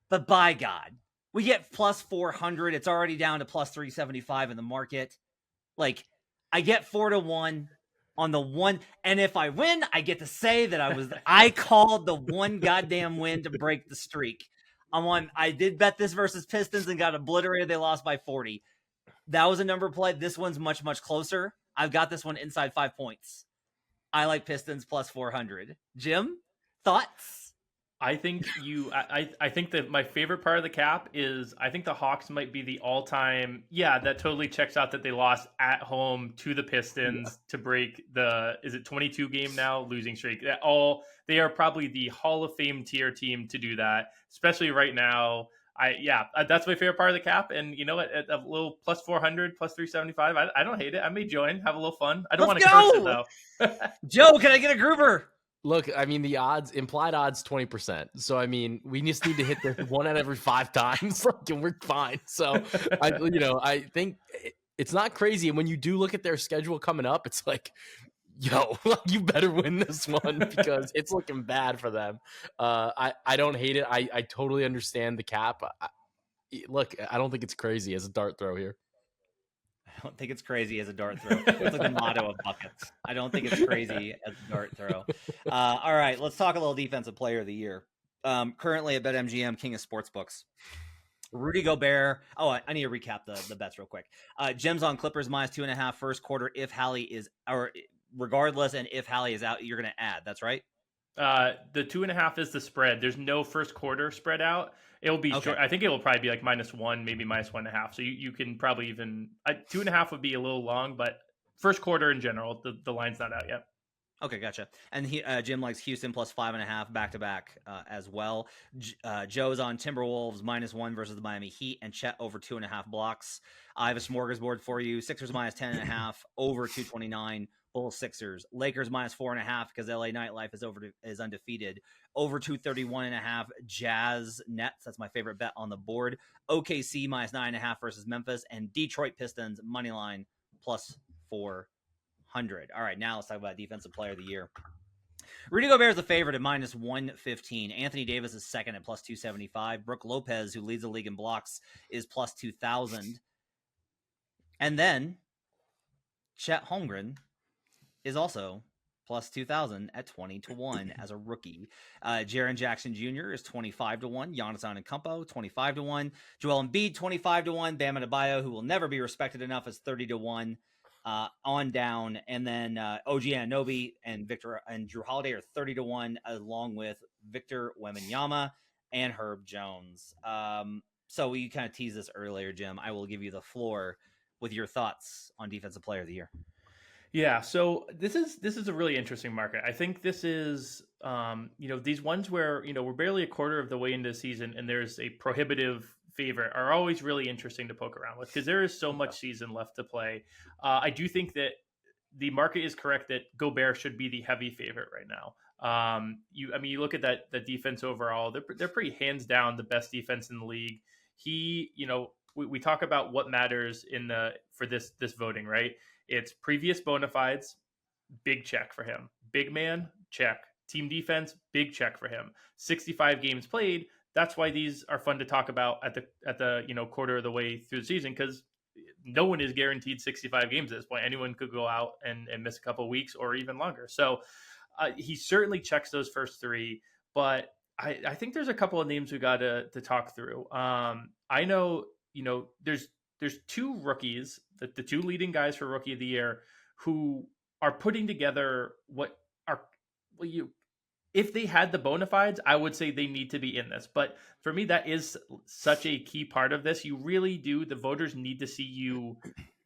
But by God, we get plus 400. It's already down to plus 375 in the market. Like, I get 4-1. on the one. And if I win, I get to say that I called the one goddamn win to break the streak. I did bet this versus Pistons and got obliterated. They lost by 40. That was a number play. This one's much, much closer. I've got this one inside 5 points. I like Pistons plus 400. Jim, thoughts? I think I think that my favorite part of the cap is I think the Hawks might be the all-time. Yeah, that totally checks out that they lost at home to the Pistons to break is it 22 game now losing streak. They are probably the Hall of Fame tier team to do that, especially right now. That's my favorite part of the cap, and you know what? At a little plus 400, plus 375, I don't hate it. I may join, have a little fun. I don't want to curse it though. Joe, can I get a Groover? Look, I mean, the implied odds 20%. So I mean, we just need to hit this 1 out of every 5 times, and we're fine. So I think it's not crazy. And when you do look at their schedule coming up, it's like, yo, you better win this one because it's looking bad for them. I don't hate it. I totally understand the cap. Look, I don't think it's crazy as a dart throw here. I don't think it's crazy as a dart throw. It's like the motto of buckets. I don't think it's crazy as a dart throw. All right, let's talk a little defensive player of the year. Currently at BetMGM, king of sportsbooks. Rudy Gobert. Oh, I need to recap the bets real quick. Jim's on Clippers minus 2.5 first quarter. If Hallie is, or regardless, and if Hallie is out, you're going to add. That's right. The 2.5 is the spread. There's no first quarter spread out. It'll be short. I think it will probably be like -1, maybe -1.5. So you can probably even 2.5 would be a little long, but first quarter in general, the line's not out yet. Okay, gotcha. And Jim likes Houston plus 5.5 back-to-back as well. Joe's on Timberwolves -1 versus the Miami Heat, and Chet over 2.5 blocks. I have a smorgasbord for you. Sixers minus 10.5 over 229. Bulls Sixers. Lakers minus 4.5 because LA Nightlife is undefeated. Over 231.5. Jazz Nets. That's my favorite bet on the board. OKC minus 9.5 versus Memphis, and Detroit Pistons money line plus 400. All right, now let's talk about defensive player of the year. Rudy Gobert is the favorite at minus 115. Anthony Davis is second at plus 275. Brook Lopez, who leads the league in blocks, is plus 2,000. And then Chet Holmgren is also plus 2,000 at 20-1 as a rookie. Jaren Jackson Jr. is 25-1. Giannis Antetokounmpo 25-1. Joel Embiid 25-1. Bam Adebayo, who will never be respected enough, is 30-1. On down, and then OG Anunoby and Drew Holiday are 30-1, along with Victor Wembanyama and Herb Jones. So we kind of teased this earlier, Jim. I will give you the floor with your thoughts on Defensive Player of the Year. Yeah, so this is a really interesting market. I think this is, these ones where, we're barely a quarter of the way into the season and there's a prohibitive favorite are always really interesting to poke around with because there is so much season left to play. I do think that the market is correct that Gobert should be the heavy favorite right now. You look at the defense overall, they're pretty hands down the best defense in the league. We talk about what matters for this voting, right? It's previous bona fides, big check for him. Big man, check. Team defense, big check for him. 65 games played. That's why these are fun to talk about at the quarter of the way through the season, because no one is guaranteed 65 games at this point. Anyone could go out and miss a couple of weeks or even longer. So he certainly checks those first three, but I think there's a couple of names we got to talk through. I know, there's two rookies, the two leading guys for Rookie of the Year, who are putting together if they had the bona fides, I would say they need to be in this. But for me, that is such a key part of this. You really do. The voters need to see you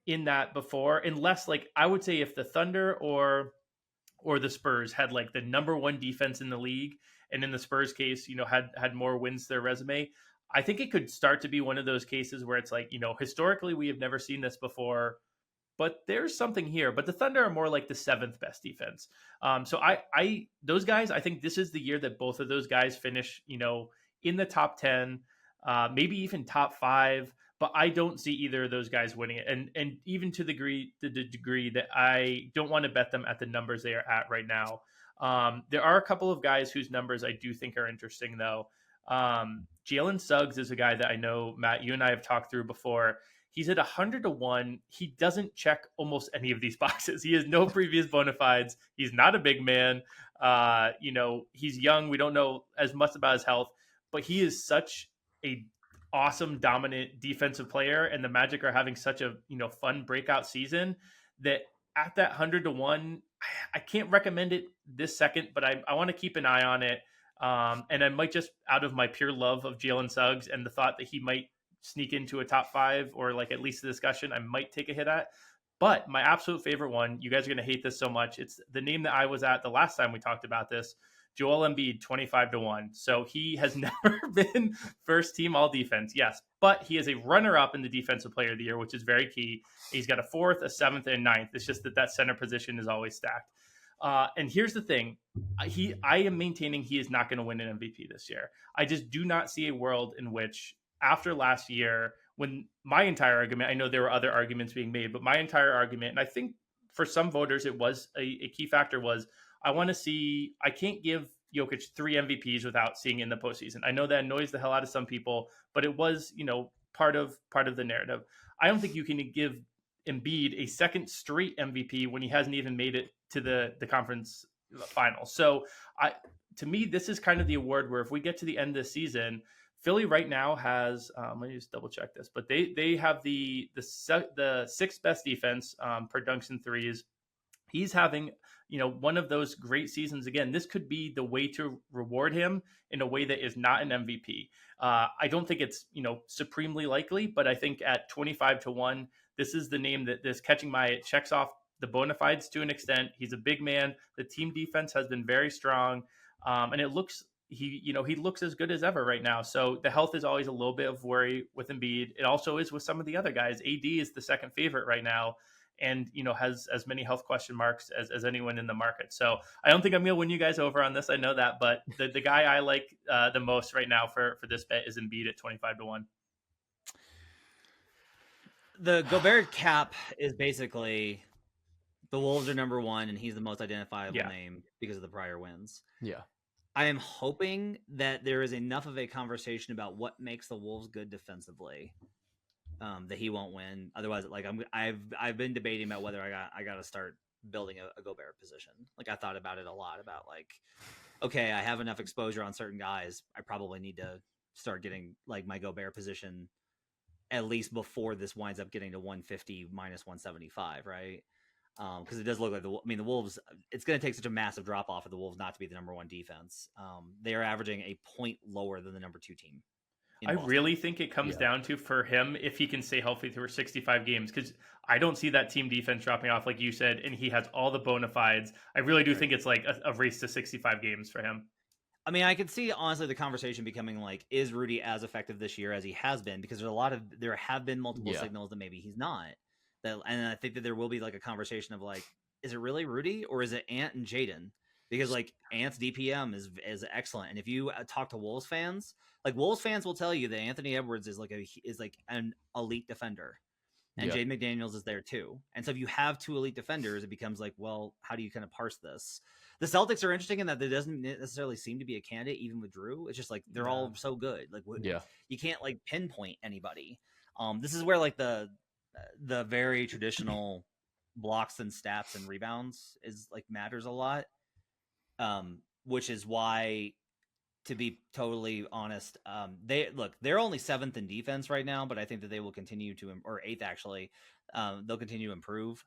in that before, unless I would say if the Thunder or the Spurs had the number one defense in the league, and in the Spurs case, had more wins to their resume, I think it could start to be one of those cases where it's historically we have never seen this before, but there's something here. But the Thunder are more like the seventh best defense. So those guys, I think this is the year that both of those guys finish, in the top 10, maybe even top 5. But I don't see either of those guys winning it. And even to the degree that I don't want to bet them at the numbers they are at right now. There are a couple of guys whose numbers I do think are interesting, though. Jalen Suggs is a guy that I know, Matt, you and I have talked through before. He's at 100-1. He doesn't check almost any of these boxes. He has no previous bona fides. He's not a big man. He's young. We don't know as much about his health, but he is such a awesome, dominant defensive player. And the Magic are having such a, fun breakout season that at that 100-1, I can't recommend it this second, but I want to keep an eye on it. And I might just, out of my pure love of Jalen Suggs and the thought that he might sneak into a top 5 or like at least a discussion, I might take a hit at. But my absolute favorite one, you guys are going to hate this so much. It's the name that I was at the last time we talked about this, Joel Embiid, 25-1. So he has never been first team all defense. Yes, but he is a runner up in the defensive player of the year, which is very key. He's got a 4th, a 7th, and a 9th. It's just that center position is always stacked. And here's the thing. I am maintaining he is not going to win an MVP this year. I just do not see a world in which after last year, when my entire argument, I know there were other arguments being made, but my entire argument, and I think for some voters, it was a key factor was I can't give Jokic 3 MVPs without seeing it in the postseason. I know that annoys the hell out of some people, but it was, part of the narrative. I don't think you can give Embiid a second straight MVP when he hasn't even made it to the conference final. So to me, this is kind of the award where if we get to the end of the season, Philly right now has, let me just double check this, but they have the 6th best defense per dunks and threes. He's having, one of those great seasons again. This could be the way to reward him in a way that is not an MVP. I don't think it's, supremely likely, but I think at 25-1, this is the name that this catching my eye. It checks off the bona fides to an extent. He's a big man. The team defense has been very strong. And it looks, he looks as good as ever right now. So the health is always a little bit of worry with Embiid. It also is with some of the other guys. AD is the second favorite right now and, has as many health question marks as anyone in the market. So I don't think I'm going to win you guys over on this. I know that, but the guy I like the most right now for this bet is Embiid at 25-1. The Gobert cap is basically the Wolves are number 1 and he's the most identifiable name because of the prior wins. Yeah. I am hoping that there is enough of a conversation about what makes the Wolves good defensively that he won't win. Otherwise, like I've been debating about whether I got to start building a Gobert position. Like I thought about it a lot about like, okay, I have enough exposure on certain guys. I probably need to start getting like my Gobert position at least before this winds up getting to 150 minus 175, right? Because it does look like the Wolves, it's going to take such a massive drop off for the Wolves not to be the number 1 defense. They are averaging a point lower than the number 2 team. I really think it comes down to, for him, if he can stay healthy through 65 games, because I don't see that team defense dropping off, like you said, and he has all the bona fides. I really do think it's like a race to 65 games for him. I mean, I could see honestly the conversation becoming like, is Rudy as effective this year as he has been? Because there have been multiple signals that maybe he's not. And I think that there will be like a conversation of like, is it really Rudy or is it Ant and Jaden? Because like Ant's DPM is excellent, and if you talk to Wolves fans, like Wolves fans will tell you that Anthony Edwards is like an elite defender, and Jaden McDaniels is there too. And so if you have 2 elite defenders, it becomes like, well, how do you kind of parse this? The Celtics are interesting in that there doesn't necessarily seem to be a candidate even with Drew. It's just like they're all so good. Like you can't like pinpoint anybody. This is where like the very traditional blocks and stats and rebounds is like matters a lot. Which is why, to be totally honest, they're only 7th in defense right now, but I think that they will continue to, or 8th actually, they'll continue to improve.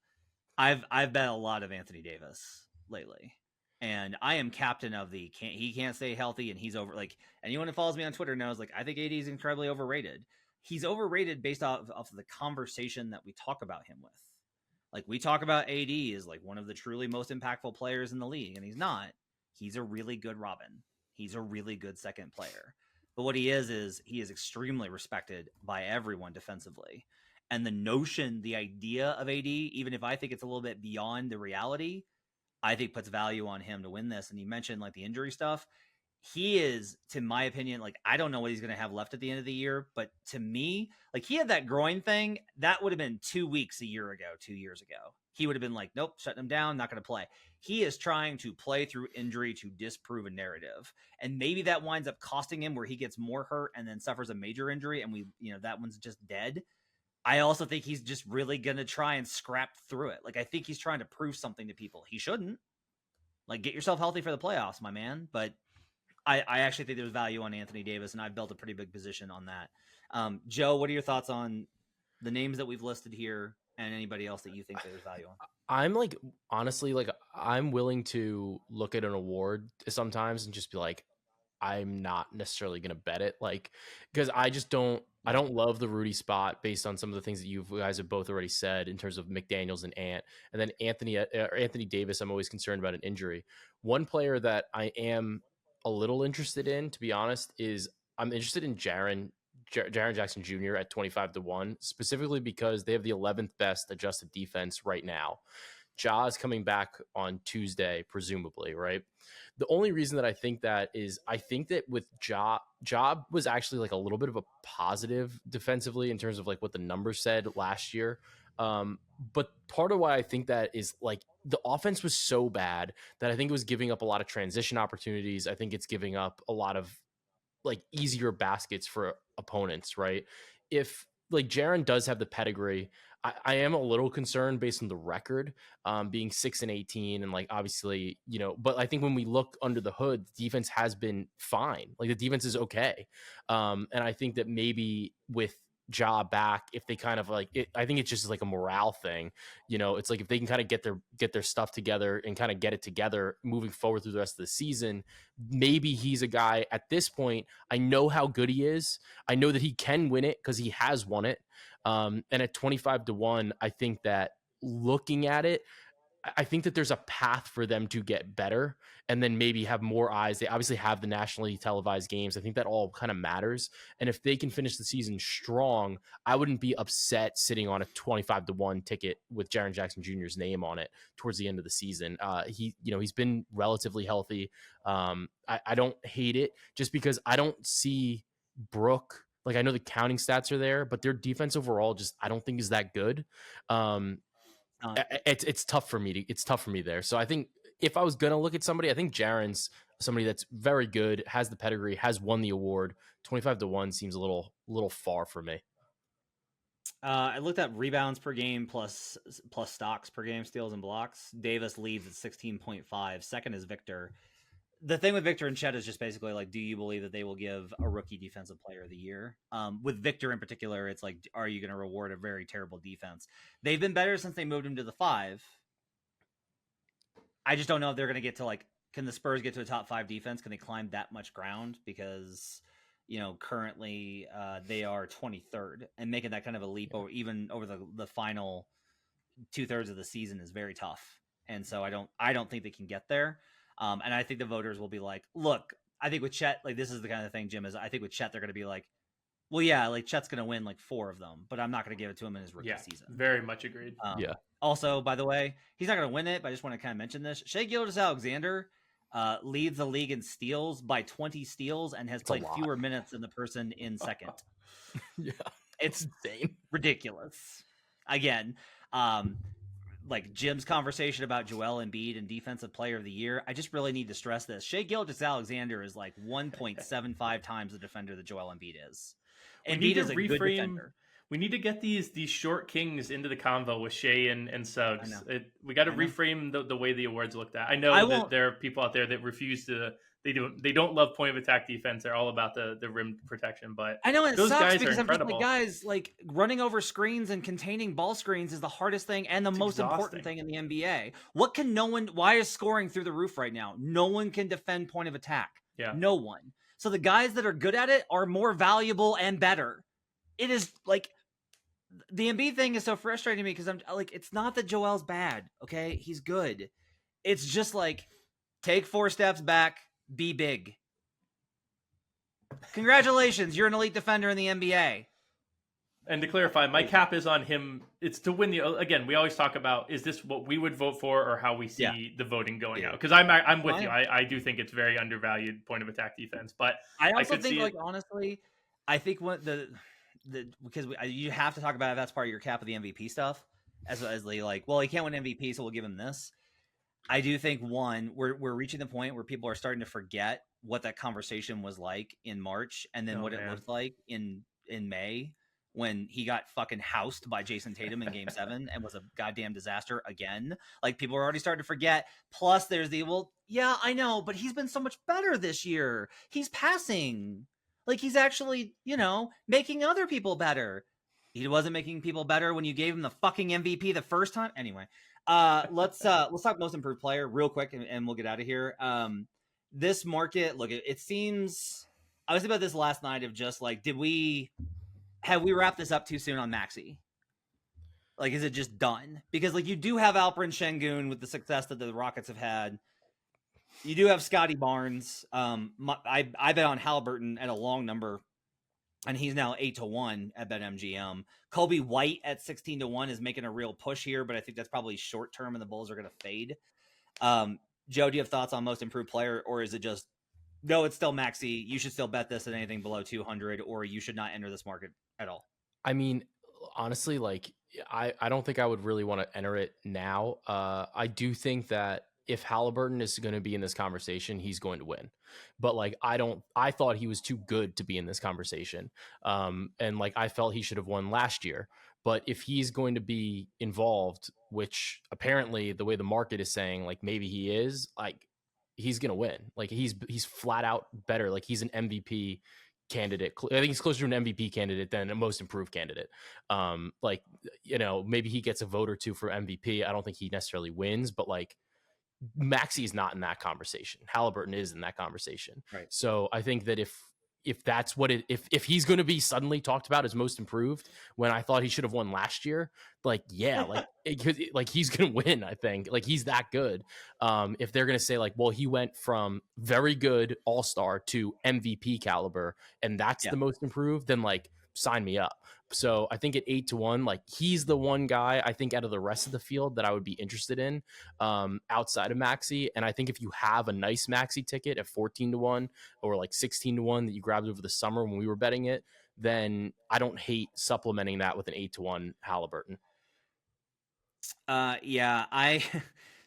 I've bet a lot of Anthony Davis lately, and I am captain of he can't stay healthy, and he's over. Like anyone who follows me on Twitter knows, like I think AD is incredibly overrated. He's overrated based off of the conversation that we talk about him with. Like we talk about AD as like one of the truly most impactful players in the league, and he's not. He's a really good Robin. He's a really good second player. But what he is he is extremely respected by everyone defensively. And the idea of AD, even if I think it's a little bit beyond the reality, I think puts value on him to win this. And you mentioned like the injury stuff. He is, to my opinion, like I don't know what he's going to have left at the end of the year, but to me, like he had that groin thing that would have been 2 weeks 2 years ago. He would have been like, nope, shutting him down, not going to play. He is trying to play through injury to disprove a narrative, and maybe that winds up costing him where he gets more hurt and then suffers a major injury, and that one's just dead. I also think he's just really going to try and scrap through it. Like, I think he's trying to prove something to people. He shouldn't. Like, get yourself healthy for the playoffs, my man. But I actually think there's value on Anthony Davis, and I've built a pretty big position on that. Joe, what are your thoughts on the names that we've listed here and anybody else that you think there's value on? I'm like, honestly, like, I'm willing to look at an award sometimes and just be like, I'm not necessarily going to bet it, like, because I don't love the Rudy spot based on some of the things that you guys have both already said in terms of McDaniels and Ant, and then Anthony Davis. I'm always concerned about an injury. One player that I am a little interested in, to be honest, is I'm interested in Jaren Jackson Jr. at 25-1, specifically because they have the 11th best adjusted defense right now. Ja is coming back on Tuesday, presumably, right? The only reason that I think that is I think that with Ja was actually like a little bit of a positive defensively in terms of like what the numbers said last year. But part of why I think that is like the offense was so bad that I think it was giving up a lot of transition opportunities. I think it's giving up a lot of like easier baskets for opponents, right? If like Jaren does have the pedigree, I am a little concerned based on the record, being 6-18, and like obviously, but I think when we look under the hood, the defense has been fine. Like the defense is okay, and I think that maybe with Ja back, if they kind of like it, I think it's just like a morale thing. It's like if they can kind of get their stuff together and kind of get it together moving forward through the rest of the season, maybe he's a guy at this point. I know how good he is. I know that he can win it because he has won it. And at 25-1, I think that looking at it, I think that there's a path for them to get better and then maybe have more eyes. They obviously have the nationally televised games. I think that all kind of matters. And if they can finish the season strong, I wouldn't be upset sitting on a 25-1 ticket with Jaren Jackson Jr.'s name on it towards the end of the season. He's been relatively healthy. I don't hate it just because I don't see Brook. Like I know the counting stats are there, but their defense overall I don't think is that good. It's tough for me there. So I think if I was gonna look at somebody, I think Jaren's somebody that's very good, has the pedigree, has won the award. 25-1 seems a little far for me. I looked at rebounds per game plus stocks per game, steals and blocks. Davis leads at 16.5. Second is Victor. The thing with Victor and Chet is just basically like, do you believe that they will give a rookie defensive player of the year? With Victor in particular, it's like, are you going to reward a very terrible defense? They've been better since they moved him to the 5. I just don't know if they're going to get to like, can the Spurs get to a top 5 defense? Can they climb that much ground? Because, currently they are 23rd, and making that kind of a leap over the final 2/3 of the season is very tough. And so I don't think they can get there. And I think the voters will be like, look, I think with Chet, like this is the kind of thing, Jim, is I think with Chet, they're going to be like, well, yeah, like Chet's going to win like 4 of them, but I'm not going to give it to him in his rookie season. Very much agreed. Yeah. Also, by the way, he's not going to win it, but I just want to kind of mention this. Shai Gilgeous-Alexander leads the league in steals by 20 steals and has played fewer minutes than the person in second. Yeah. It's insane. Ridiculous. Again, like Jim's conversation about Joel Embiid and defensive player of the year, I just really need to stress this. Shai Gilgeous-Alexander is like 1.75 times the defender that Joel Embiid is. Embiid is a good defender. We need to get these short kings into the convo with Shai and Suggs. We got to reframe the way the awards looked at. I know that there are people out there that refuse to. They don't love point of attack defense. They're all about the rim protection. But I know those sucks guys because are I'm just incredible. like, guys, like running over screens and containing ball screens is the hardest thing and the most important thing in the NBA. Why is scoring through the roof right now? No one can defend point of attack. Yeah. No one. So the guys that are good at it are more valuable and better. It is like the Embiid thing is so frustrating to me because I'm like, it's not that Joel's bad. Okay. He's good. It's just like, take 4 steps back, be big. Congratulations, you're an elite defender in the NBA. And to clarify, my cap is on him. It's to win again, we always talk about, is this what we would vote for or how we see the voting going out? Because I'm with you. I do think it's very undervalued point of attack defense. But I also think, like, honestly, I think what because you have to talk about if that's part of your cap of the MVP stuff. As like, well, he can't win MVP, so we'll give him this. I do think we're reaching the point where people are starting to forget what that conversation was like in March, and then what it looked like in May. when he got fucking housed by Jason Tatum in Game 7 and was a goddamn disaster again. Like, people are already starting to forget. Plus, there's the, well, yeah, I know, but he's been so much better this year. He's passing. Like, he's actually, making other people better. He wasn't making people better when you gave him the fucking MVP the first time. Anyway, let's talk most improved player real quick, and we'll get out of here. This market, look, it seems, I was thinking about this last night of just like, have we wrapped this up too soon on Maxey? Like, is it just done? Because like, you do have Alperen Şengün with the success that the Rockets have had. You do have Scotty Barnes. I bet on Halliburton at a long number, and he's now 8-1 at BetMGM. Kobe White at 16-1 is making a real push here, but I think that's probably short term, and the Bulls are going to fade. Joe, do you have thoughts on most improved player, or is it just, no, it's still Maxey? You should still bet this at anything below 200, or you should not enter this market at all? I mean, honestly, like, I don't think I would really want to enter it now. I do think that if Halliburton is going to be in this conversation, he's going to win. But like, I thought he was too good to be in this conversation. And like, I felt he should have won last year. But if he's going to be involved, which apparently the way the market is saying, like, maybe he is, like, he's going to win. Like, he's flat out better. Like, he's an MVP candidate. I think he's closer to an MVP candidate than a most improved candidate. Like, maybe he gets a vote or two for MVP. I don't think he necessarily wins, but like, Maxey is not in that conversation. Halliburton is in that conversation. Right. So I think that if that's what if he's going to be suddenly talked about as most improved when I thought he should have won last year, like, yeah, like he's going to win. I think like he's that good. If they're going to say like, well, he went from very good all-star to MVP caliber, and that's the most improved, then like, sign me up. So I think at 8-1, like, he's the one guy I think out of the rest of the field that I would be interested in outside of Maxey. And I think if you have a nice Maxey ticket at 14-1 or like 16-1 that you grabbed over the summer when we were betting it, then I don't hate supplementing that with an 8-1 Halliburton.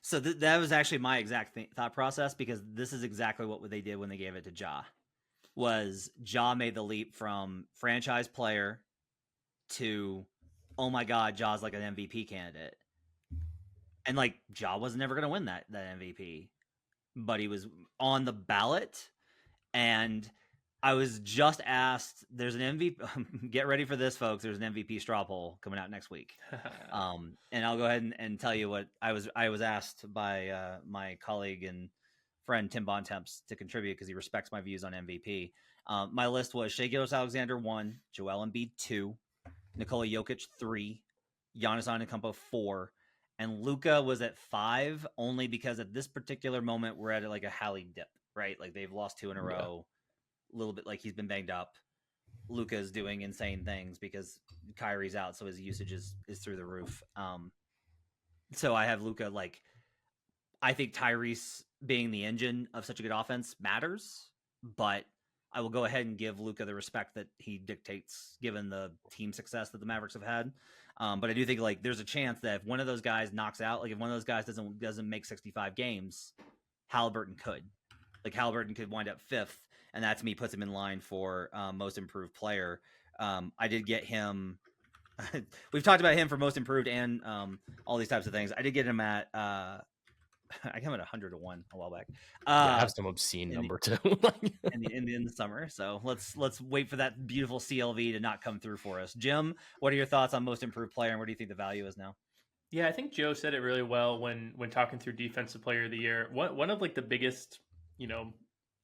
So that was actually my exact thought process, because this is exactly what they did when they gave it to Ja made the leap from franchise player to, oh my God, Ja's like an MVP candidate. And like, Ja was never going to win that MVP, but he was on the ballot. And I was just asked, there's an MVP, get ready for this, folks. There's an MVP straw poll coming out next week. And I'll go ahead and tell you what I was asked by my colleague and friend Tim Bontemps to contribute, because he respects my views on MVP. My list was Shai Gilgeous-Alexander 1, Joel Embiid 2, Nikola Jokic 3, Giannis Antetokounmpo 4, and Luka was at 5, only because at this particular moment we're at like a Hallie dip, right? Like, they've lost 2 in a row, a little bit like he's been banged up. Luka's doing insane things because Kyrie's out, so his usage is through the roof. So I have Luka. Like, I think Tyrese being the engine of such a good offense matters, but I will go ahead and give Luka the respect that he dictates, given the team success that the Mavericks have had. But I do think like there's a chance that if one of those guys knocks out, like if one of those guys doesn't make 65 games, Halliburton could. Like, Halliburton could wind up 5th, and that to me puts him in line for most improved player. I did get him. We've talked about him for most improved and all these types of things. I did get him at. I got him at 100-1 a while back. I have some obscene number too. in the summer. So let's wait for that beautiful CLV to not come through for us. Jim, what are your thoughts on most improved player, and what do you think the value is now? Yeah, I think Joe said it really well when talking through defensive player of the year. One of like the biggest,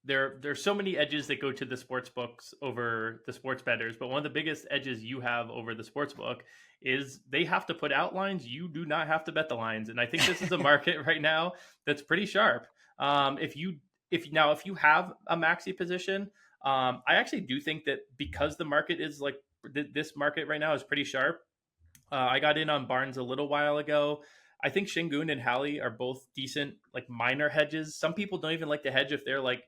there's so many edges that go to the sports books over the sports bettors, but one of the biggest edges you have over the sports book is they have to put out lines. You do not have to bet the lines. And I think this is a market right now that's pretty sharp. If you have a Maxey position, I actually do think that because the market is like this market right now is pretty sharp. I got in on Barnes a little while ago. I think Şengün and Hallie are both decent, like minor hedges. Some people don't even like to hedge if they're like,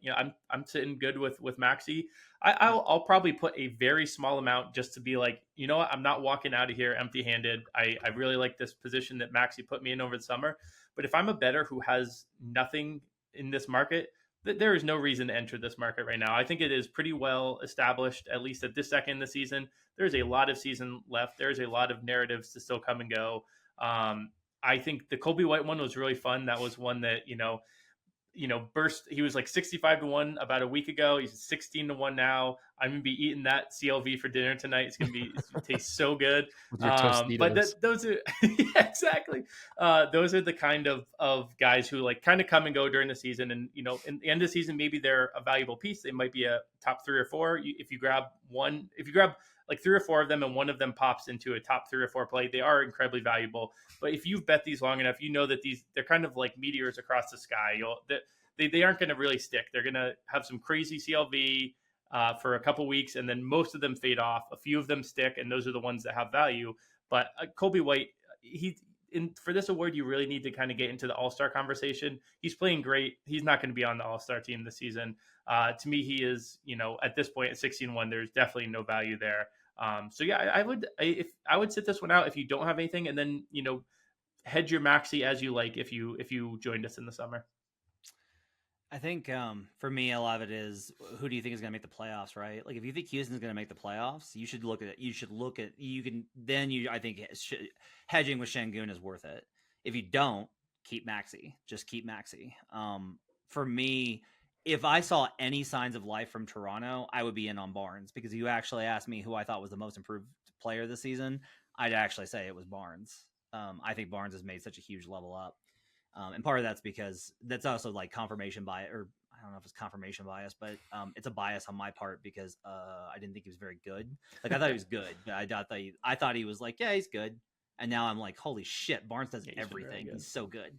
I'm sitting good with Maxey. I'll probably put a very small amount just to be like, you know what, I'm not walking out of here empty-handed. I really like this position that Maxey put me in over the summer. But if I'm a bettor who has nothing in this market, there is no reason to enter this market right now. I think it is pretty well established, at least at this second in the season. There's a lot of season left. There's a lot of narratives to still come and go. I think the Kobe White one was really fun. That was one that, burst. He was like 65-1 about a week ago. He's 16-1 now. I'm gonna be eating that CLV for dinner tonight. It's gonna taste so good. With your Tostitos. Those are yeah, exactly. Those are the kind of guys who like kind of come and go during the season, and in the end of the season, maybe they're a valuable piece. They might be a top 3 or 4. If you grab like 3 or 4 of them, and one of them pops into a top 3 or 4 play, they are incredibly valuable. But if you've bet these long enough, that they're kind of like meteors across the sky. They aren't going to really stick. They're going to have some crazy CLV for a couple weeks, and then most of them fade off. A few of them stick, and those are the ones that have value. But Kobe White, for this award, you really need to kind of get into the All-Star conversation. He's playing great. He's not going to be on the All-Star team this season. To me, he is, at this point at 16-1, there's definitely no value there. So yeah, I would sit this one out if you don't have anything, and then hedge your maxi as you like if you joined us in the summer. I think for me, a lot of it is, who do you think is going to make the playoffs, right? Like, if you think Houston's going to make the playoffs, you should look at it. I think hedging with Şengün is worth it. If you don't, keep Maxey. Just keep Maxey. For me, if I saw any signs of life from Toronto, I would be in on Barnes, because you actually asked me who I thought was the most improved player this season. I'd actually say it was Barnes. I think Barnes has made such a huge level up. And part of that's because that's also like confirmation bias, or I don't know if it's confirmation bias, but it's a bias on my part, because I didn't think he was very good. Like, I thought he was good, but I thought he was like, yeah, he's good. And now I'm like, holy shit, Barnes does everything. He's so good.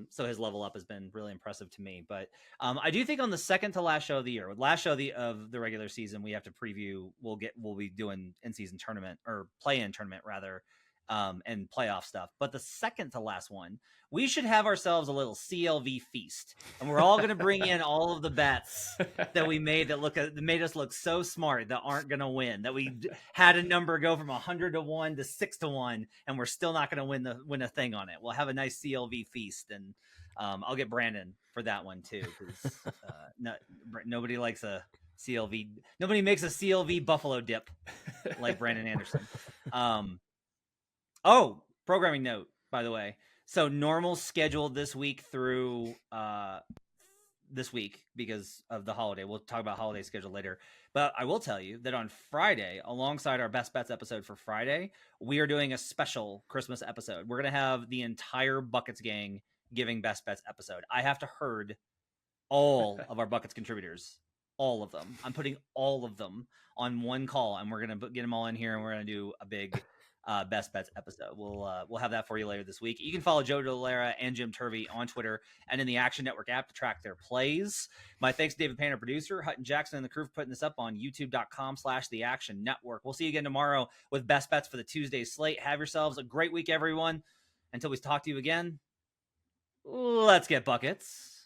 So his level up has been really impressive to me. But I do think on the second to last show of the year, last show of the regular season, we have to preview. We'll be doing in-season tournament, or play-in tournament rather, and playoff stuff. But the second to last one, we should have ourselves a little CLV feast, and we're all going to bring in all of the bets that we made that made us look so smart that aren't going to win. That we had a number go from 100-1 to 6-1, and we're still not going to win a thing on it. We'll have a nice CLV feast, and I'll get Brandon for that one too, because nobody likes a CLV. Nobody makes a CLV buffalo dip like Brandon Anderson. Oh, programming note, by the way. So normal scheduled this week through this week because of the holiday. We'll talk about holiday schedule later. But I will tell you that on Friday, alongside our Best Bets episode for Friday, we are doing a special Christmas episode. We're going to have the entire Buckets gang giving Best Bets episode. I have to herd all of our Buckets contributors. All of them. I'm putting all of them on one call, and we're going to get them all in here, and we're going to do a big Best Bets episode. We'll have that for you later this week. You can follow Joe Dolera and Jim Turvey on Twitter and in the Action Network app to track their plays. My thanks to David Payne, our producer, Hutton Jackson, and the crew for putting this up on youtube.com/the Action Network. We'll see you again tomorrow with Best Bets for the Tuesday slate. Have yourselves a great week, everyone. Until we talk to you again, let's get buckets.